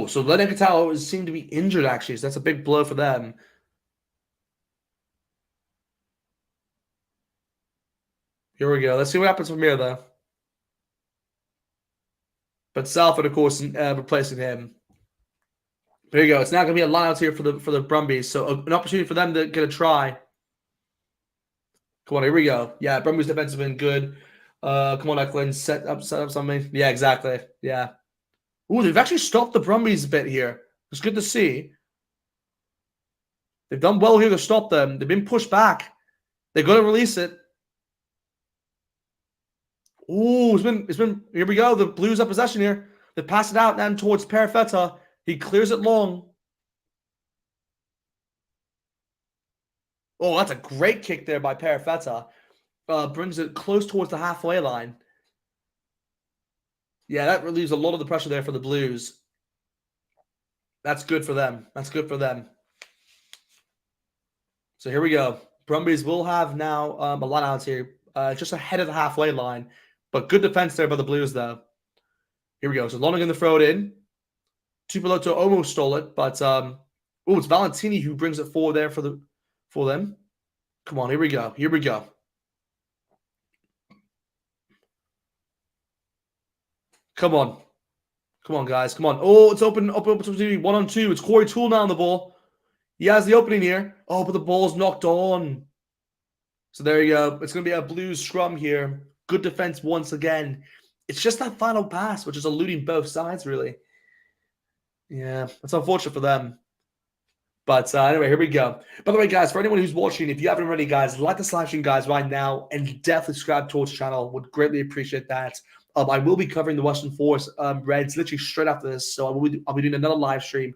so Lennon Katao seemed to be injured actually. So that's a big blow for them. Here we go. Let's see what happens from here, though. But Salford, of course, replacing him. There you go. It's now going to be a line out here for the Brumbies. So an opportunity for them to get a try. Come on, here we go. Yeah, Brumbies defense has been good. Come on, Eklund, set up something. Yeah, exactly. Yeah. Ooh, they've actually stopped the Brumbies a bit here. It's good to see. They've done well here to stop them. They've been pushed back. They're going to release it. Ooh, it's been. Here we go. The Blues have possession here. They pass it out then towards Perifetta. He clears it long. Oh, that's a great kick there by Perifetta. Brings it close towards the halfway line. Yeah, that relieves a lot of the pressure there for the Blues. That's good for them. That's good for them. So here we go. Brumbies will have now a line out here, just ahead of the halfway line. But good defense there by the Blues, though. Here we go. So Lonergan to throw it in. Tupoloto almost stole it, but it's Valentini who brings it forward there for them. Come on, here we go. Here we go. Come on. Come on, guys. Come on. Oh, it's open opportunity. 1-on-2. It's Corey Toole now on the ball. He has the opening here. Oh, but the ball's knocked on. So there you go. It's going to be a Blues scrum here. Good defense once again. It's just that final pass, which is eluding both sides, really. Yeah, it's unfortunate for them. But anyway, here we go. By the way, guys, for anyone who's watching, if you haven't already, guys, like the slashing guys right now and definitely subscribe to our channel. Would greatly appreciate that. I will be covering the Western Force Reds literally straight after this, so I'll be doing another live stream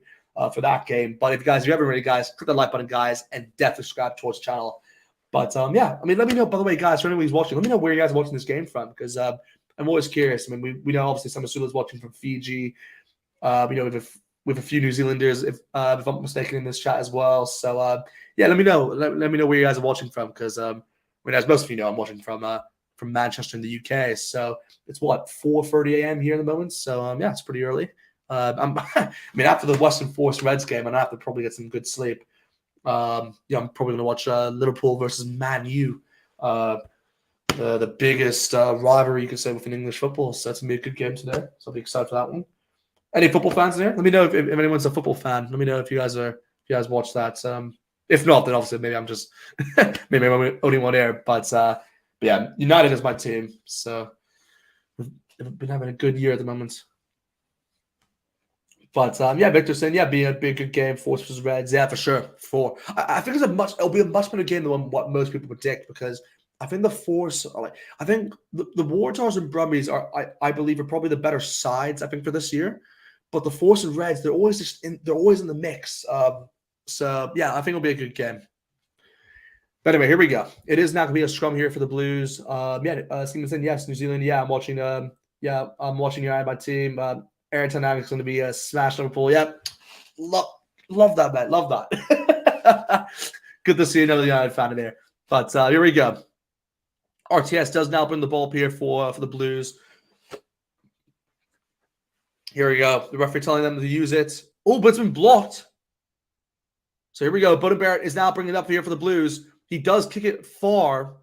for that game. But if you haven't already, guys, click the like button, guys, and definitely subscribe to our channel. But yeah, I mean, let me know. By the way, guys, for anyone who's watching, let me know where you guys are watching this game from, because I'm always curious. I mean, we know obviously some of Sula's watching from Fiji. We have a few New Zealanders, if I'm not mistaken, in this chat as well. So yeah, let me know. Let me know where you guys are watching from, because I mean, as most of you know, I'm watching from Manchester in the UK. So it's what, 4:30 a.m. here in the moment. So yeah, it's pretty early. I mean, after the Western Force Reds game, I have to probably get some good sleep. Yeah, I'm probably going to watch Liverpool versus Man U, the biggest rivalry you could say within English football. So that's going to be a good game today. So I'll be excited for that one. Any football fans in here? Let me know if anyone's a football fan. Let me know if you guys watch that. If not, then obviously maybe I'm just maybe I'm the only one here. But yeah, United is my team. So we've been having a good year at the moment. But yeah, Victor saying, yeah, be a good game. Force versus Reds, yeah, for sure. I think it'll be a much better game than what most people predict, because I think the Force, I think the Waratahs and Brumbies I believe are probably the better sides, I think, for this year. But the Force and Reds, they're always in the mix. So yeah, I think it'll be a good game. But anyway, here we go. It is now going to be a scrum here for the Blues. Yeah, Stevenson, yes, New Zealand. Yeah, I'm watching. I'm watching your my team. Aerodynamics is going to be a smash Liverpool. Yep, love that, man. Love that. Good to see another United fan in there. But here we go. RTS does now bring the ball up here for the Blues. Here we go. The referee telling them to use it. Oh, but it's been blocked. So here we go. Bowden Barrett is now bringing it up here for the Blues. He does kick it far.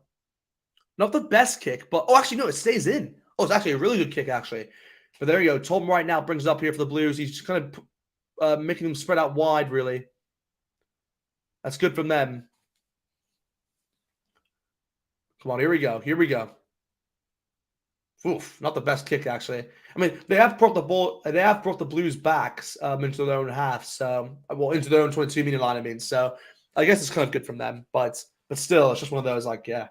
Not the best kick, but oh, actually, no, it stays in. Oh, it's actually a really good kick, actually. But there you go. Tom right now brings it up here for the Blues. He's just kind of making them spread out wide, really. That's good from them. Come on, here we go. Here we go. Oof, not the best kick, actually. I mean, they have brought the ball. They have brought the Blues back into their own half. So, well, into their own 22-meter line. I mean, so I guess it's kind of good from them. But still, it's just one of those like, yeah.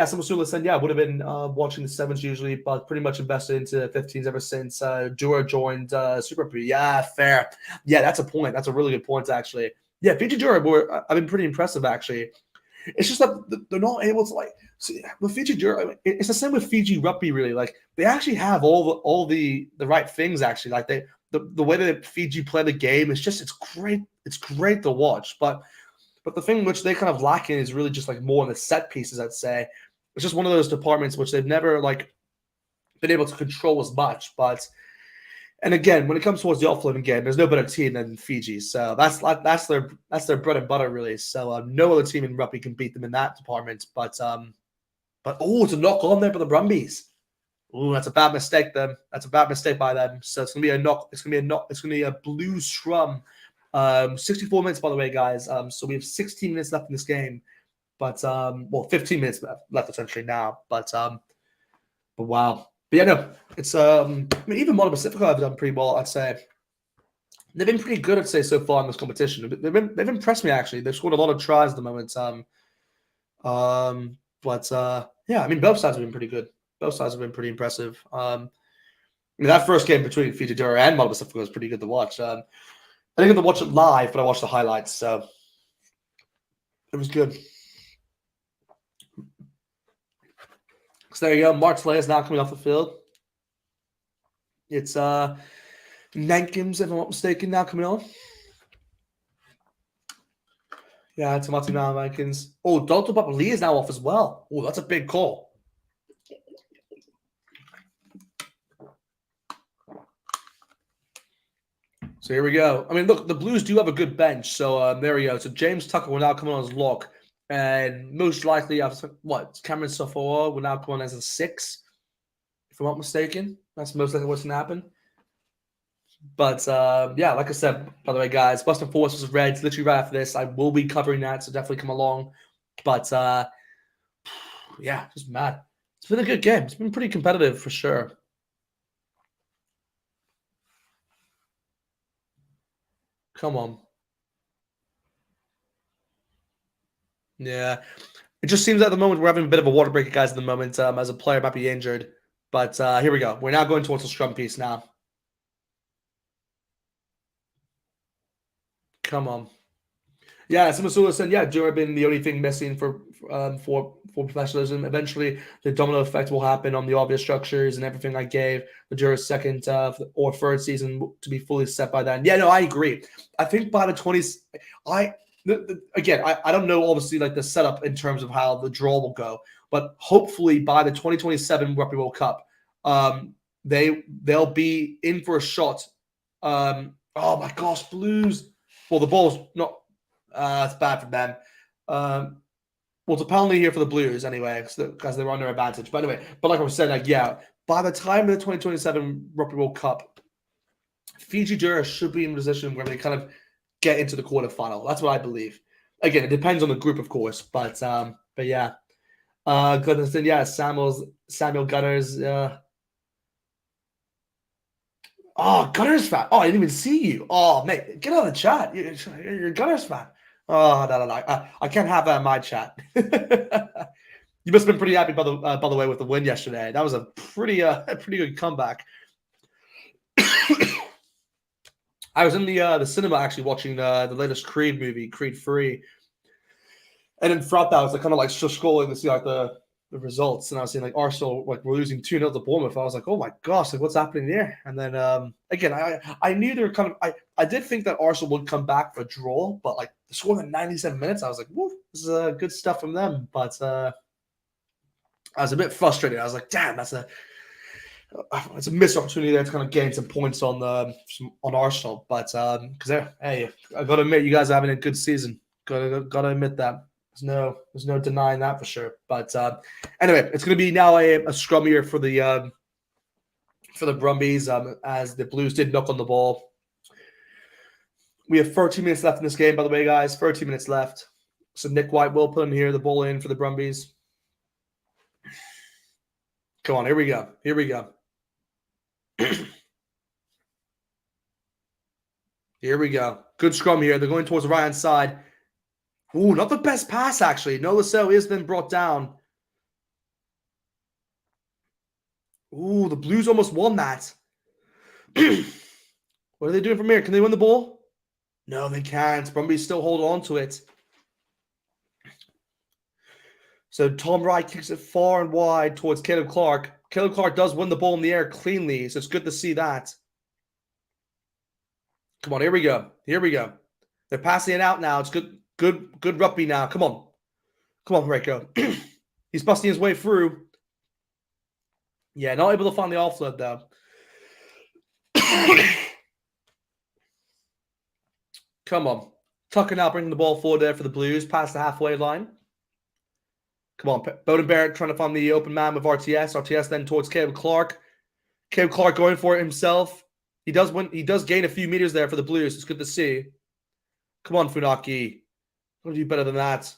Someone Sula said, yeah, would have been watching the sevens usually, but pretty much invested into 15s ever since Dura joined Super Rugby. Yeah, fair. Yeah, that's a point. That's a really good point, actually. Yeah, Fiji Dura I've been pretty impressive, actually. It's just that they're not able to see, with Fiji Dura. I mean, it's the same with Fiji Rugby, really. Like they actually have all the right things, actually. Like the way that Fiji play the game is just it's great. It's great to watch, but the thing which they kind of lack in is really just like more in the set pieces, I'd say. It's just one of those departments which they've never like been able to control as much. And again, when it comes towards the offloading game, there's no better team than Fiji. So that's their bread and butter, really. So no other team in rugby can beat them in that department. But oh, it's a knock on there for the Brumbies. Oh, that's a bad mistake. That's a bad mistake by them. So it's gonna be a knock. It's gonna be a Blues scrum. 64 minutes, by the way, guys. So we have 16 minutes left in this game, but 15 minutes left essentially now. But wow. But yeah, no, it's I mean, even Mono Pacific have done pretty well, I'd say. They've been pretty good, I'd say, so far in this competition. They've impressed me actually. They've scored a lot of tries at the moment. Yeah, I mean, both sides have been pretty good. Both sides have been pretty impressive. I mean, that first game between Fiji Dura and Mono Pacific was pretty good to watch. I didn't get to watch it live, but I watched the highlights, so it was good. So there you go. Mark Slay is now coming off the field. It's Nankins, if I'm not mistaken, now coming on. Yeah, Tamati now, Nankins. Oh, Dalton Papali is now off as well. Oh, that's a big call. So here we go. I mean, look, the Blues do have a good bench. So there we go. So James Tucker will now come on as lock. And most likely, Cameron Safoa will now come on as a 6, if I'm not mistaken. That's most likely what's going to happen. But, like I said, by the way, guys, Boston Force versus Reds, literally right after this. I will be covering that, so definitely come along. But, just mad. It's been a good game. It's been pretty competitive for sure. Come on. Yeah. It just seems at the moment we're having a bit of a water break, guys, at the moment, as a player might be injured. But here we go. We're now going towards the scrum piece now. Come on. Yeah, Simasula said, yeah, Dura been the only thing missing for professionalism. Eventually, the domino effect will happen on the obvious structures and everything I gave the Dura's second or third season to be fully set by then. Yeah, no, I agree. I think by the 20s, I don't know, obviously, like the setup in terms of how the draw will go, but hopefully by the 2027 Rugby World Cup, they'll be in for a shot. Oh my gosh, Blues. Well, the ball's not. It's bad for them. It's a penalty here for the Blues anyway, because they're under advantage. But anyway, like I was saying, by the time of the 2027 Rugby World Cup, Fiji Dura should be in a position where they kind of get into the quarterfinal. That's what I believe. Again, it depends on the group, of course, but yeah. Goodness, yeah, Samuel Gunners. Oh, Gunners fan. Oh, I didn't even see you. Oh, mate, get out of the chat. You're a Gunners fan. Oh, no. I can't have that in my chat. You must have been pretty happy, by the way, with the win yesterday. That was a pretty good comeback. I was in the cinema actually watching the latest Creed movie, Creed 3. And then throughout that, I was kind of just scrolling to see the results, and I was seeing Arsenal we're losing 2-0 to Bournemouth. I was like, oh my gosh, what's happening there? And then again, I knew they were kind of I did think that Arsenal would come back for a draw, but the score in 97 minutes, I was like, whoa, this is good stuff from them. But I was a bit frustrated. I was like, damn, that's It's a missed opportunity there to kind of gain some points on Arsenal, but because hey, I got to admit, you guys are having a good season. Got to admit that. There's no denying that for sure. But anyway, it's going to be now a scrum here for the Brumbies as the Blues did knock on the ball. We have 13 minutes left in this game, by the way, guys. 13 minutes left. So Nick White will put in here the ball in for the Brumbies. Come on, here we go. Here we go. Here we go. Good scrum here. They're going towards the right-hand side. Ooh, not the best pass, actually. No, Lascelles is then brought down. Ooh, the Blues almost won that. What are they doing from here? Can they win the ball? No, they can't. Brumbies still hold on to it. So Tom Wright kicks it far and wide towards Caleb Clark. Caleb Clark does win the ball in the air cleanly, so it's good to see that. Come on, here we go. Here we go. They're passing it out now. It's good rugby now. Come on. Come on, Rico. He's busting his way through. Yeah, not able to find the offload, though. Come on. Tucker now bringing the ball forward there for the Blues, past the halfway line. Come on. Bowden Barrett trying to find the open man with RTS. RTS then towards Caleb Clark. Caleb Clark going for it himself. He does win. He does gain a few meters there for the Blues. It's good to see. Come on, Funaki. What do you do better than that?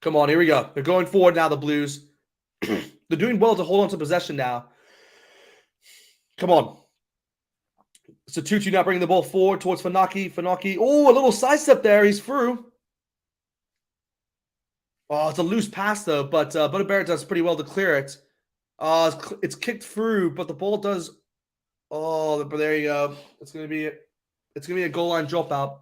Come on, here we go. They're going forward now, the Blues. They're doing well to hold on to possession now. Come on. So Tutu now bringing the ball forward towards Funaki. Funaki. Oh, a little sidestep there. He's through. Oh, it's a loose pass, though. But Bowden Barrett does pretty well to clear it. It's kicked through, but the ball does... Oh, but there you go. It's gonna be a goal line dropout.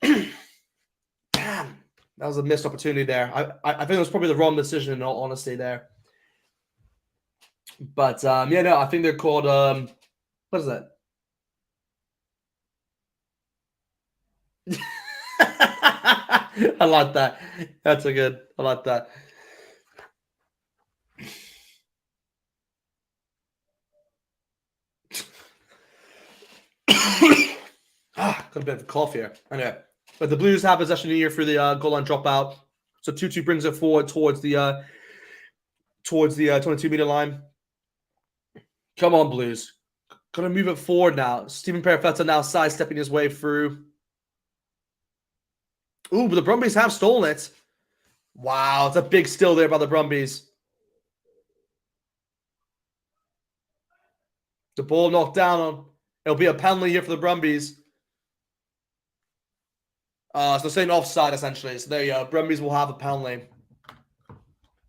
Damn, that was a missed opportunity there. I think it was probably the wrong decision in all honesty there. But yeah, no, I think they're called what is that? I like that. That's a good. I like that. Got a bit of a cough here. Anyway, but the Blues have possession here for the goal line dropout. So Tutu brings it forward towards the 22-meter line. Come on, Blues. Gonna move it forward now. Stephen Perifetta now sidestepping his way through. Ooh, but the Brumbies have stolen it. Wow, it's a big steal there by the Brumbies. The ball knocked down on. It'll be a penalty here for the Brumbies. So they're saying offside, essentially. So there you go. Brumbies will have a penalty.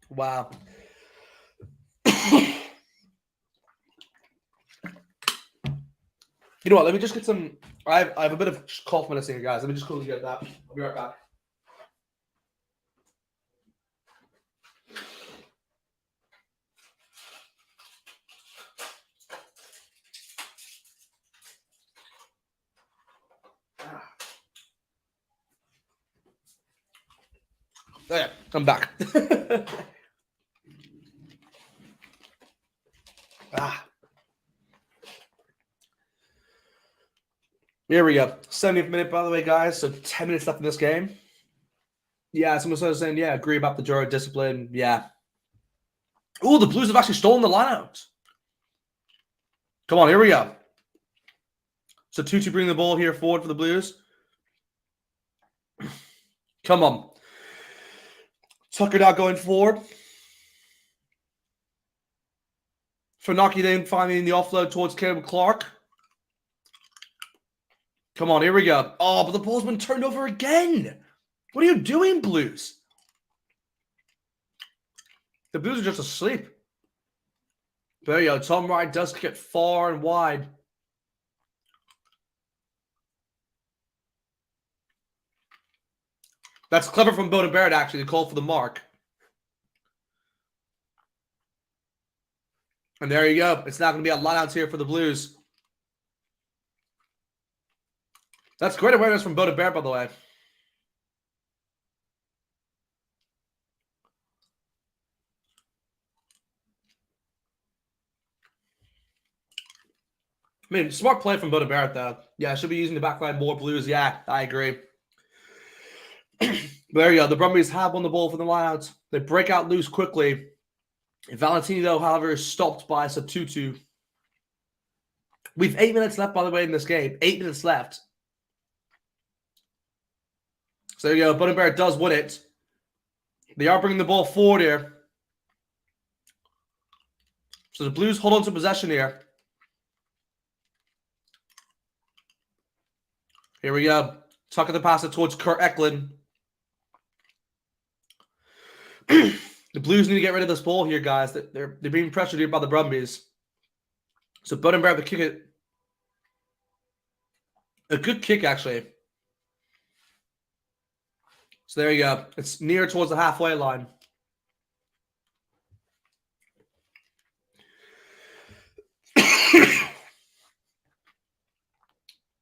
Wow. You know what? Let me just get some... I have a bit of cough medicine here, guys. Let me just quickly get that. I'll be right back. There, I'm back. Here we go. 70th minute, by the way, guys. So 10 minutes left in this game. Yeah, someone started saying, yeah, agree about the Jura discipline. Yeah. Oh, the Blues have actually stolen the lineout. Come on, here we go. So Tutu bring the ball here forward for the Blues. Come on. Tucker now going forward. Funaki then finding the offload towards Caleb Clark. Come on, here we go. Oh, but the ball's been turned over again. What are you doing, Blues? The Blues are just asleep. There you go. Tom Wright does kick it far and wide. That's clever from Bowden Barrett, actually, to call for the mark. And there you go. It's not going to be a lineouts here for the Blues. That's great awareness from Bowden Barrett, by the way. I mean, smart play from Boda Barrett, though. Yeah, should be using the backline more. Blues, yeah, I agree. There you go. The Brumbies have won the ball for the lineouts. They break out loose quickly. Valentini, though, however, is stopped by Satutu. We've 8 minutes left, by the way, in this game. 8 minutes left. So there you go. Boda Barrett does win it. They are bringing the ball forward here. So the Blues hold on to possession here. Here we go. Tucking the pass it towards Kurt Eklund. The Blues need to get rid of this ball here, guys. They're being pressured here by the Brumbies. So Boda Barrett to kick it. A good kick, actually. So there you go. It's near towards the halfway line.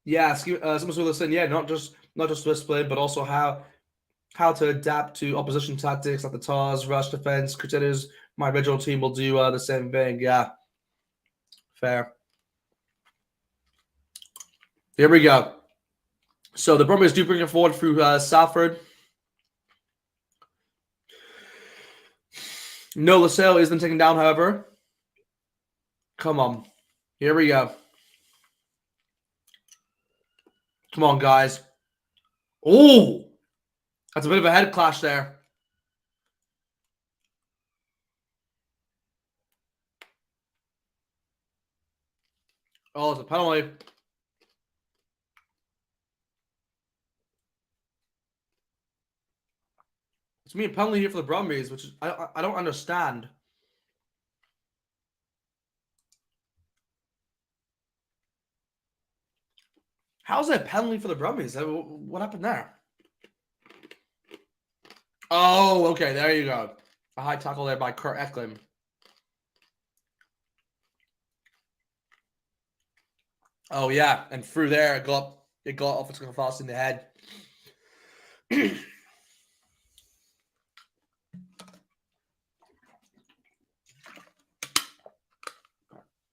Yeah, someone's going to listen. Yeah, not just discipline, but also how to adapt to opposition tactics like the TARS, rush defense, crusaders. My original team will do the same thing. Yeah, fair. Here we go. So the Brumbies do bring it forward through Salford. No, LaSalle is then taken down, however. Come on. Here we go. Come on, guys. Oh! That's a bit of a head clash there. Oh, it's a penalty. It's me a penalty here for the Brumbies, which is I don't understand. How's that a penalty for the Brumbies? What happened there? Oh, okay, there you go. A high tackle there by Kurt Eklund. Oh yeah, and through there it got offensive fast in the head.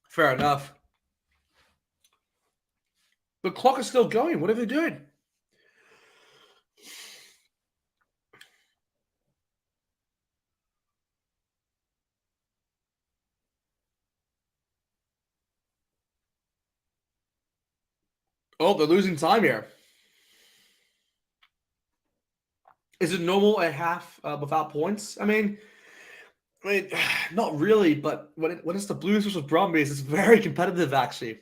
Fair enough. The clock is still going. What are they doing? Oh, they're losing time here. Is it normal a half without points? I mean, not really, but when it's the Blues versus Brumbies, it's very competitive, actually.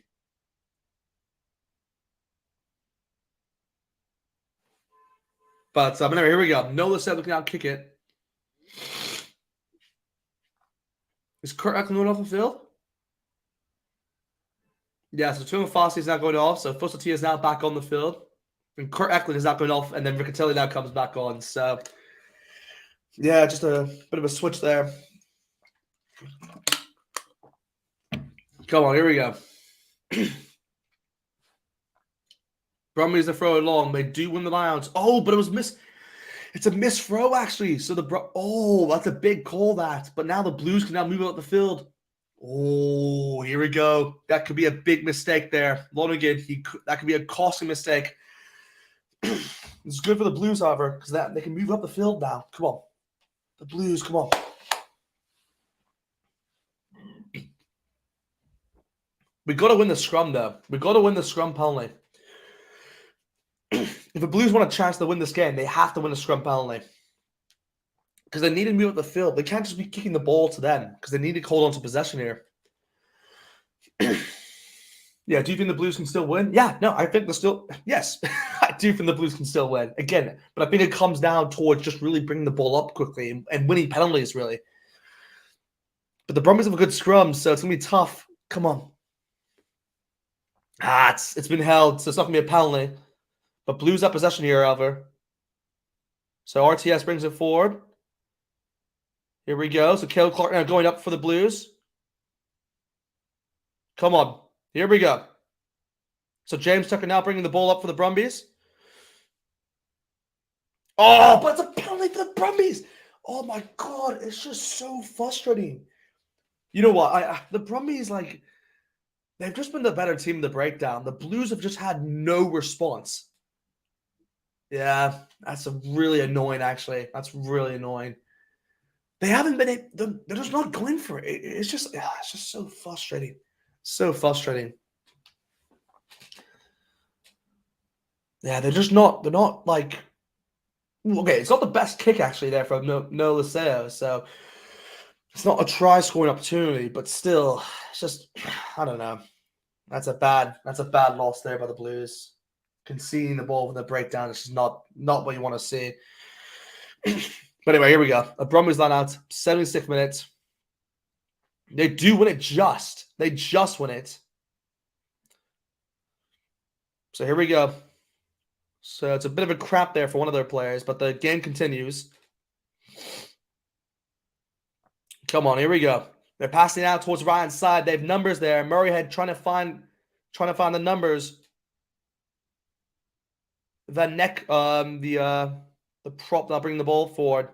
But anyway, here we go. Nola said looking out, kick it. Is Kurt Eklund going off the field? Yeah, so Tumo Fossey is now going off. So Fosati is now back on the field. And Kurt Eklund is now going off. And then Riccatelli now comes back on. So, yeah, just a bit of a switch there. Come on, here we go. Brumbies to throw it long. They do win the lineouts. Oh, but it was missed. It's a missed throw, actually. So that's a big call, that. But now the Blues can now move out the field. Oh, here we go. That could be a big mistake there. Lonergan, that could be a costly mistake. It's good for the Blues, however, because they can move up the field now. Come on. The Blues, come on. We got to win the scrum, though. We got to win the scrum penalty. If the Blues want a chance to win this game, they have to win the scrum penalty. Because they need to move up the field. They can't just be kicking the ball to them because they need to hold on to possession here. Yeah, do you think the Blues can still win? Yeah, no, I think they're still... Yes, I do think the Blues can still win. Again, but I think it comes down towards just really bringing the ball up quickly and winning penalties, really. But the Brumbies have a good scrum, so it's going to be tough. Come on. It's been held, so it's not going to be a penalty. But Blues have possession here, however. So RTS brings it forward. Here we go. So Cale Clark now going up for the Blues. Come on. Here we go. So James Tucker now bringing the ball up for the Brumbies. Oh, but it's a penalty for the Brumbies. Oh my God. It's just so frustrating. You know what? The Brumbies, They've just been the better team in the breakdown. The Blues have just had no response. Yeah, that's really annoying, actually. That's really annoying. They haven't been. They're just not going for it. It's just so frustrating. So frustrating. Yeah, they're just not. They're not like. Okay, it's not the best kick actually there from No Liceo, so it's not a try scoring opportunity, but still, it's just I don't know. That's a bad loss there by the Blues. Conceding the ball from the breakdown is just not what you want to see. But anyway, here we go. A Brumbies line out, 76 minutes. They do win it just. They just win it. So here we go. So it's a bit of a crap there for one of their players, but the game continues. Come on, here we go. They're passing out towards Ryan's side. They have numbers there. Murrayhead trying to find the numbers. Van Neck, the prop not bringing the ball forward.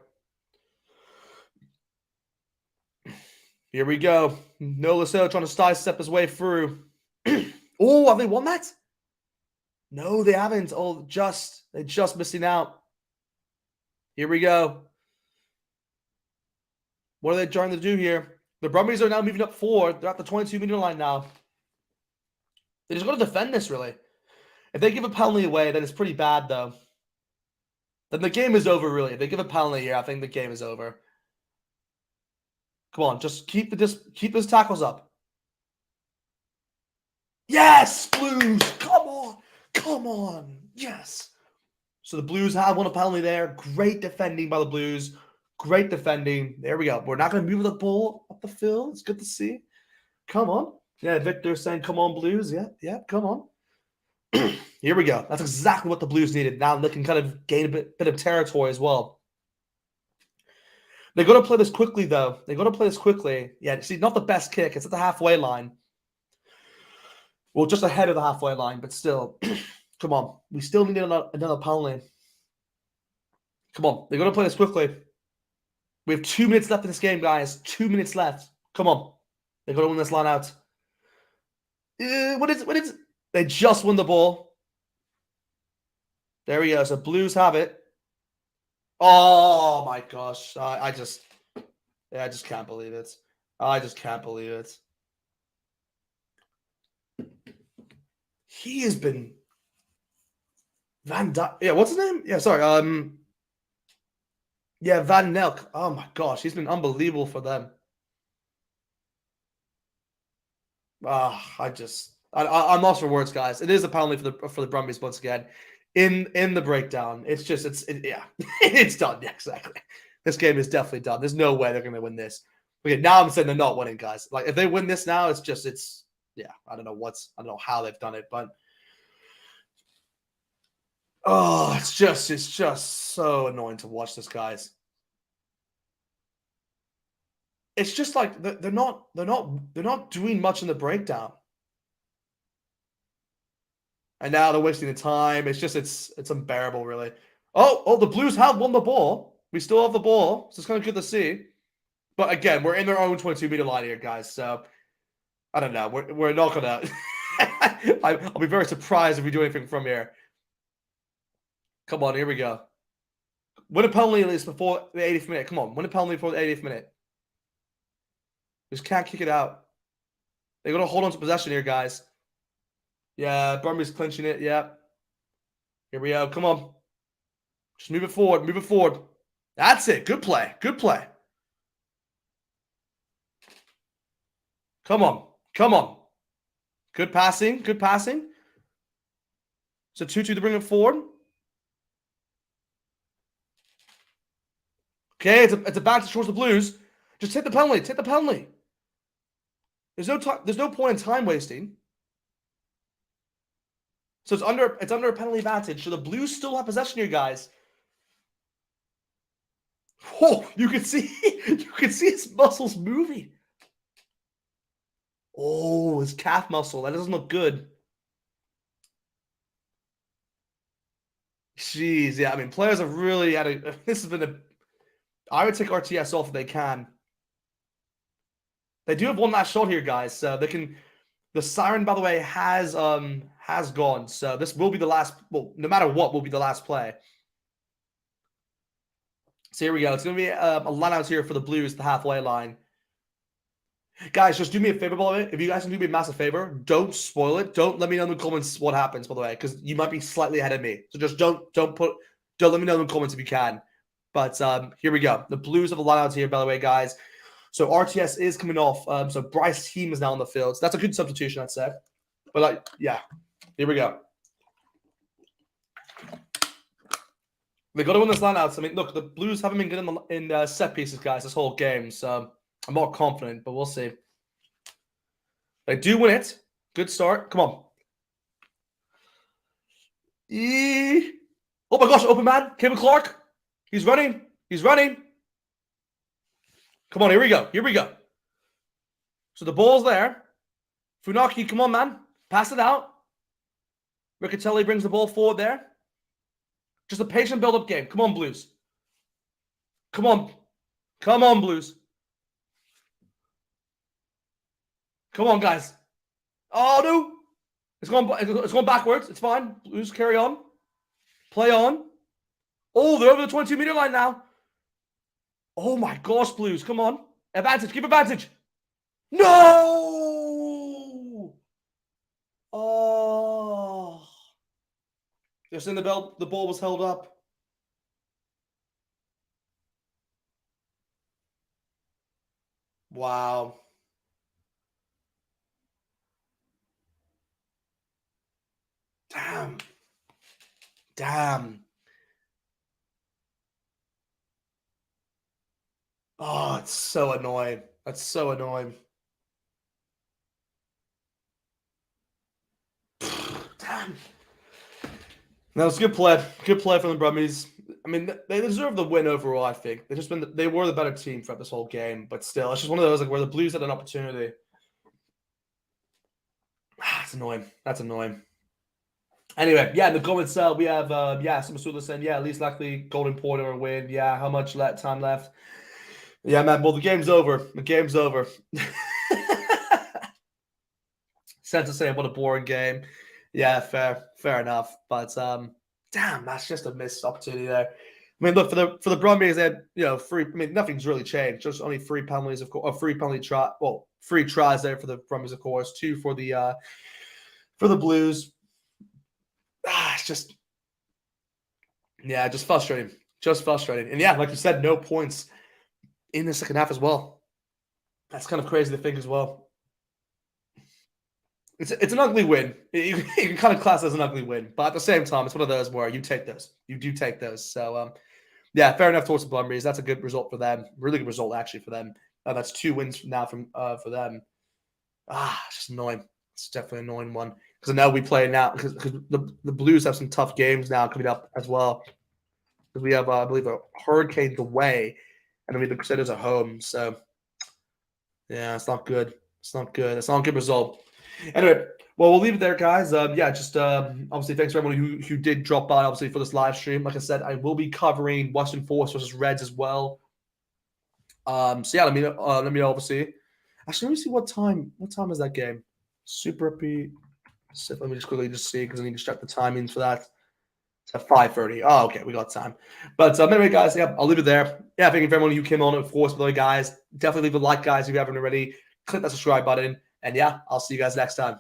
Here we go. No Liceo trying to sidestep his way through. Oh, have they won that? No, they haven't. Oh, they're just missing out. Here we go. What are they trying to do here? The Brumbies are now moving up forward. They're at the 22-meter line now. They just got to defend this, really. If they give a penalty away, then it's pretty bad, though. Then the game is over, really. If they give a penalty here, I think the game is over. Come on, just keep those tackles up. Yes, Blues! Come on! Yes. So the Blues have won a penalty there. Great defending by the Blues. Great defending. There we go. We're not going to move the ball up the field. It's good to see. Come on. Yeah, Victor saying, come on, Blues. Yeah, come on. Here we go. That's exactly what the Blues needed. Now they can kind of gain a bit of territory as well. They're going to play this quickly, though. They're going to play this quickly. Yeah, see, not the best kick. It's at the halfway line. Well, just ahead of the halfway line, but still. Come on. We still need another penalty. Come on. They're going to play this quickly. We have 2 minutes left in this game, guys. 2 minutes left. Come on. They're going to win this line out. What is They just won the ball. There we go. So Blues have it. Oh, my gosh. I just can't believe it. I just can't believe it. He has been... Van Dyke. Yeah, what's his name? Yeah, sorry. Yeah, Van Nelk. Oh my gosh, he's been unbelievable for them. I'm lost for words, guys. It is a penalty for the Brumbies once again. In the breakdown, it's done. Yeah, exactly. This game is definitely done. There's no way they're going to win this. Okay, now I'm saying they're not winning, guys. Like if they win this now, I don't know how they've done it, but oh, it's just so annoying to watch this, guys. It's just like they're not doing much in the breakdown. And now they're wasting the time. It's unbearable, really. Oh, the Blues have won the ball. We still have the ball, so it's kind of good to see. But again, we're in their own 22-meter line here, guys. So I don't know. We're not gonna. I'll be very surprised if we do anything from here. Come on, here we go. Win a penalty at least before the 80th minute. Come on, win a penalty before the 80th minute. Just can't kick it out. They got to hold on to possession here, guys. Yeah, Brumbies clinching it. Yeah. Here we go. Come on. Just move it forward. Move it forward. That's it. Good play. Good play. Come on. Come on. Good passing. Good passing. So 2-2 to bring it forward. Okay, it's a back towards the Blues. Just take the penalty. Take the penalty. There's no point in time wasting. So it's under a penalty advantage. So the Blues still have possession here, guys. Oh, you can see his muscles moving. Oh, his calf muscle. That doesn't look good. Jeez, yeah. I mean, players have really had a. This has been a. I would take RTS off if they can. They do have one last shot here, guys. So they can. The siren, by the way, has gone. So this will be the last. Well, no matter what, will be the last play. So here we go. It's going to be a line out here for the Blues, the halfway line. Guys, just do me a favor, by the way. If you guys can do me a massive favor, don't spoil it. Don't let me know in the comments what happens, by the way, because you might be slightly ahead of me. So just don't let me know in the comments if you can. But here we go. The Blues have a line out here, by the way, guys. So RTS is coming off. So Bryce Team is now on the field. So that's a good substitution, I'd say. But yeah, here we go. They got to win this line out. I mean, look, the Blues haven't been good in set pieces, guys, this whole game. So I'm not confident, but we'll see. They do win it. Good start. Come on. Oh my gosh, open man. Kevin Clark. He's running. He's running. Come on, here we go. Here we go. So the ball's there. Funaki, come on, man. Pass it out. Riccatelli brings the ball forward there. Just a patient build-up game. Come on, Blues. Come on. Come on, Blues. Come on, guys. Oh, no. It's going backwards. It's fine. Blues, carry on. Play on. Oh, they're over the 22-meter line now. Oh, my gosh, Blues. Come on. Advantage. Give advantage. No! Oh. Just in the belt, the ball was held up. Wow. Damn. Damn. Oh, it's so annoying. That's so annoying. Damn. That was a good play. Good play from the Brumbies. I mean, they deserve the win overall, I think. They were the better team throughout this whole game, but still, it's just one of those where the Blues had an opportunity. That's annoying. That's annoying. Anyway, yeah, in the comments, we have, some Sula saying, at least likely Golden Porter a win. Yeah, how much time left? Yeah, man, well, the game's over. The game's over. Sensor saying, what a boring game. Yeah, fair enough. But, damn, that's just a missed opportunity there. I mean, look, for the Brumbies, they had, free. I mean, nothing's really changed. Just only 3 penalties, of course, free tries there for the Brumbies, of course. 2 for the Blues. It's just frustrating. Just frustrating. And yeah, like you said, no points in the second half as well. That's kind of crazy to think as well. It's an ugly win. You can kind of class it as an ugly win, but at the same time, it's one of those where you take those. You do take those. So fair enough towards the Brumbies. That's a good result for them. Really good result actually for them. That's 2 wins now for them. It's just annoying. It's definitely an annoying one. Because I know we play now, because the Blues have some tough games now coming up as well. Because we have, I believe, a Hurricanes away, and then we have the Crusaders at home. So, yeah, it's not good. It's not good. It's not a good result. Anyway, well, we'll leave it there, guys. Obviously, thanks for everyone who did drop by, obviously, for this live stream. Like I said, I will be covering Western Force versus Reds as well. Let me obviously. Actually, let me see what time is that game? Super Rugby Pacific. Let me just quickly see because I need to check the timings for that. It's at 5:30. Oh, okay, we got time. But anyway, guys, I'll leave it there. Yeah, thank you for everyone who came on, of course, by the way, guys. Definitely leave a like, guys, if you haven't already. Click that subscribe button. And yeah, I'll see you guys next time.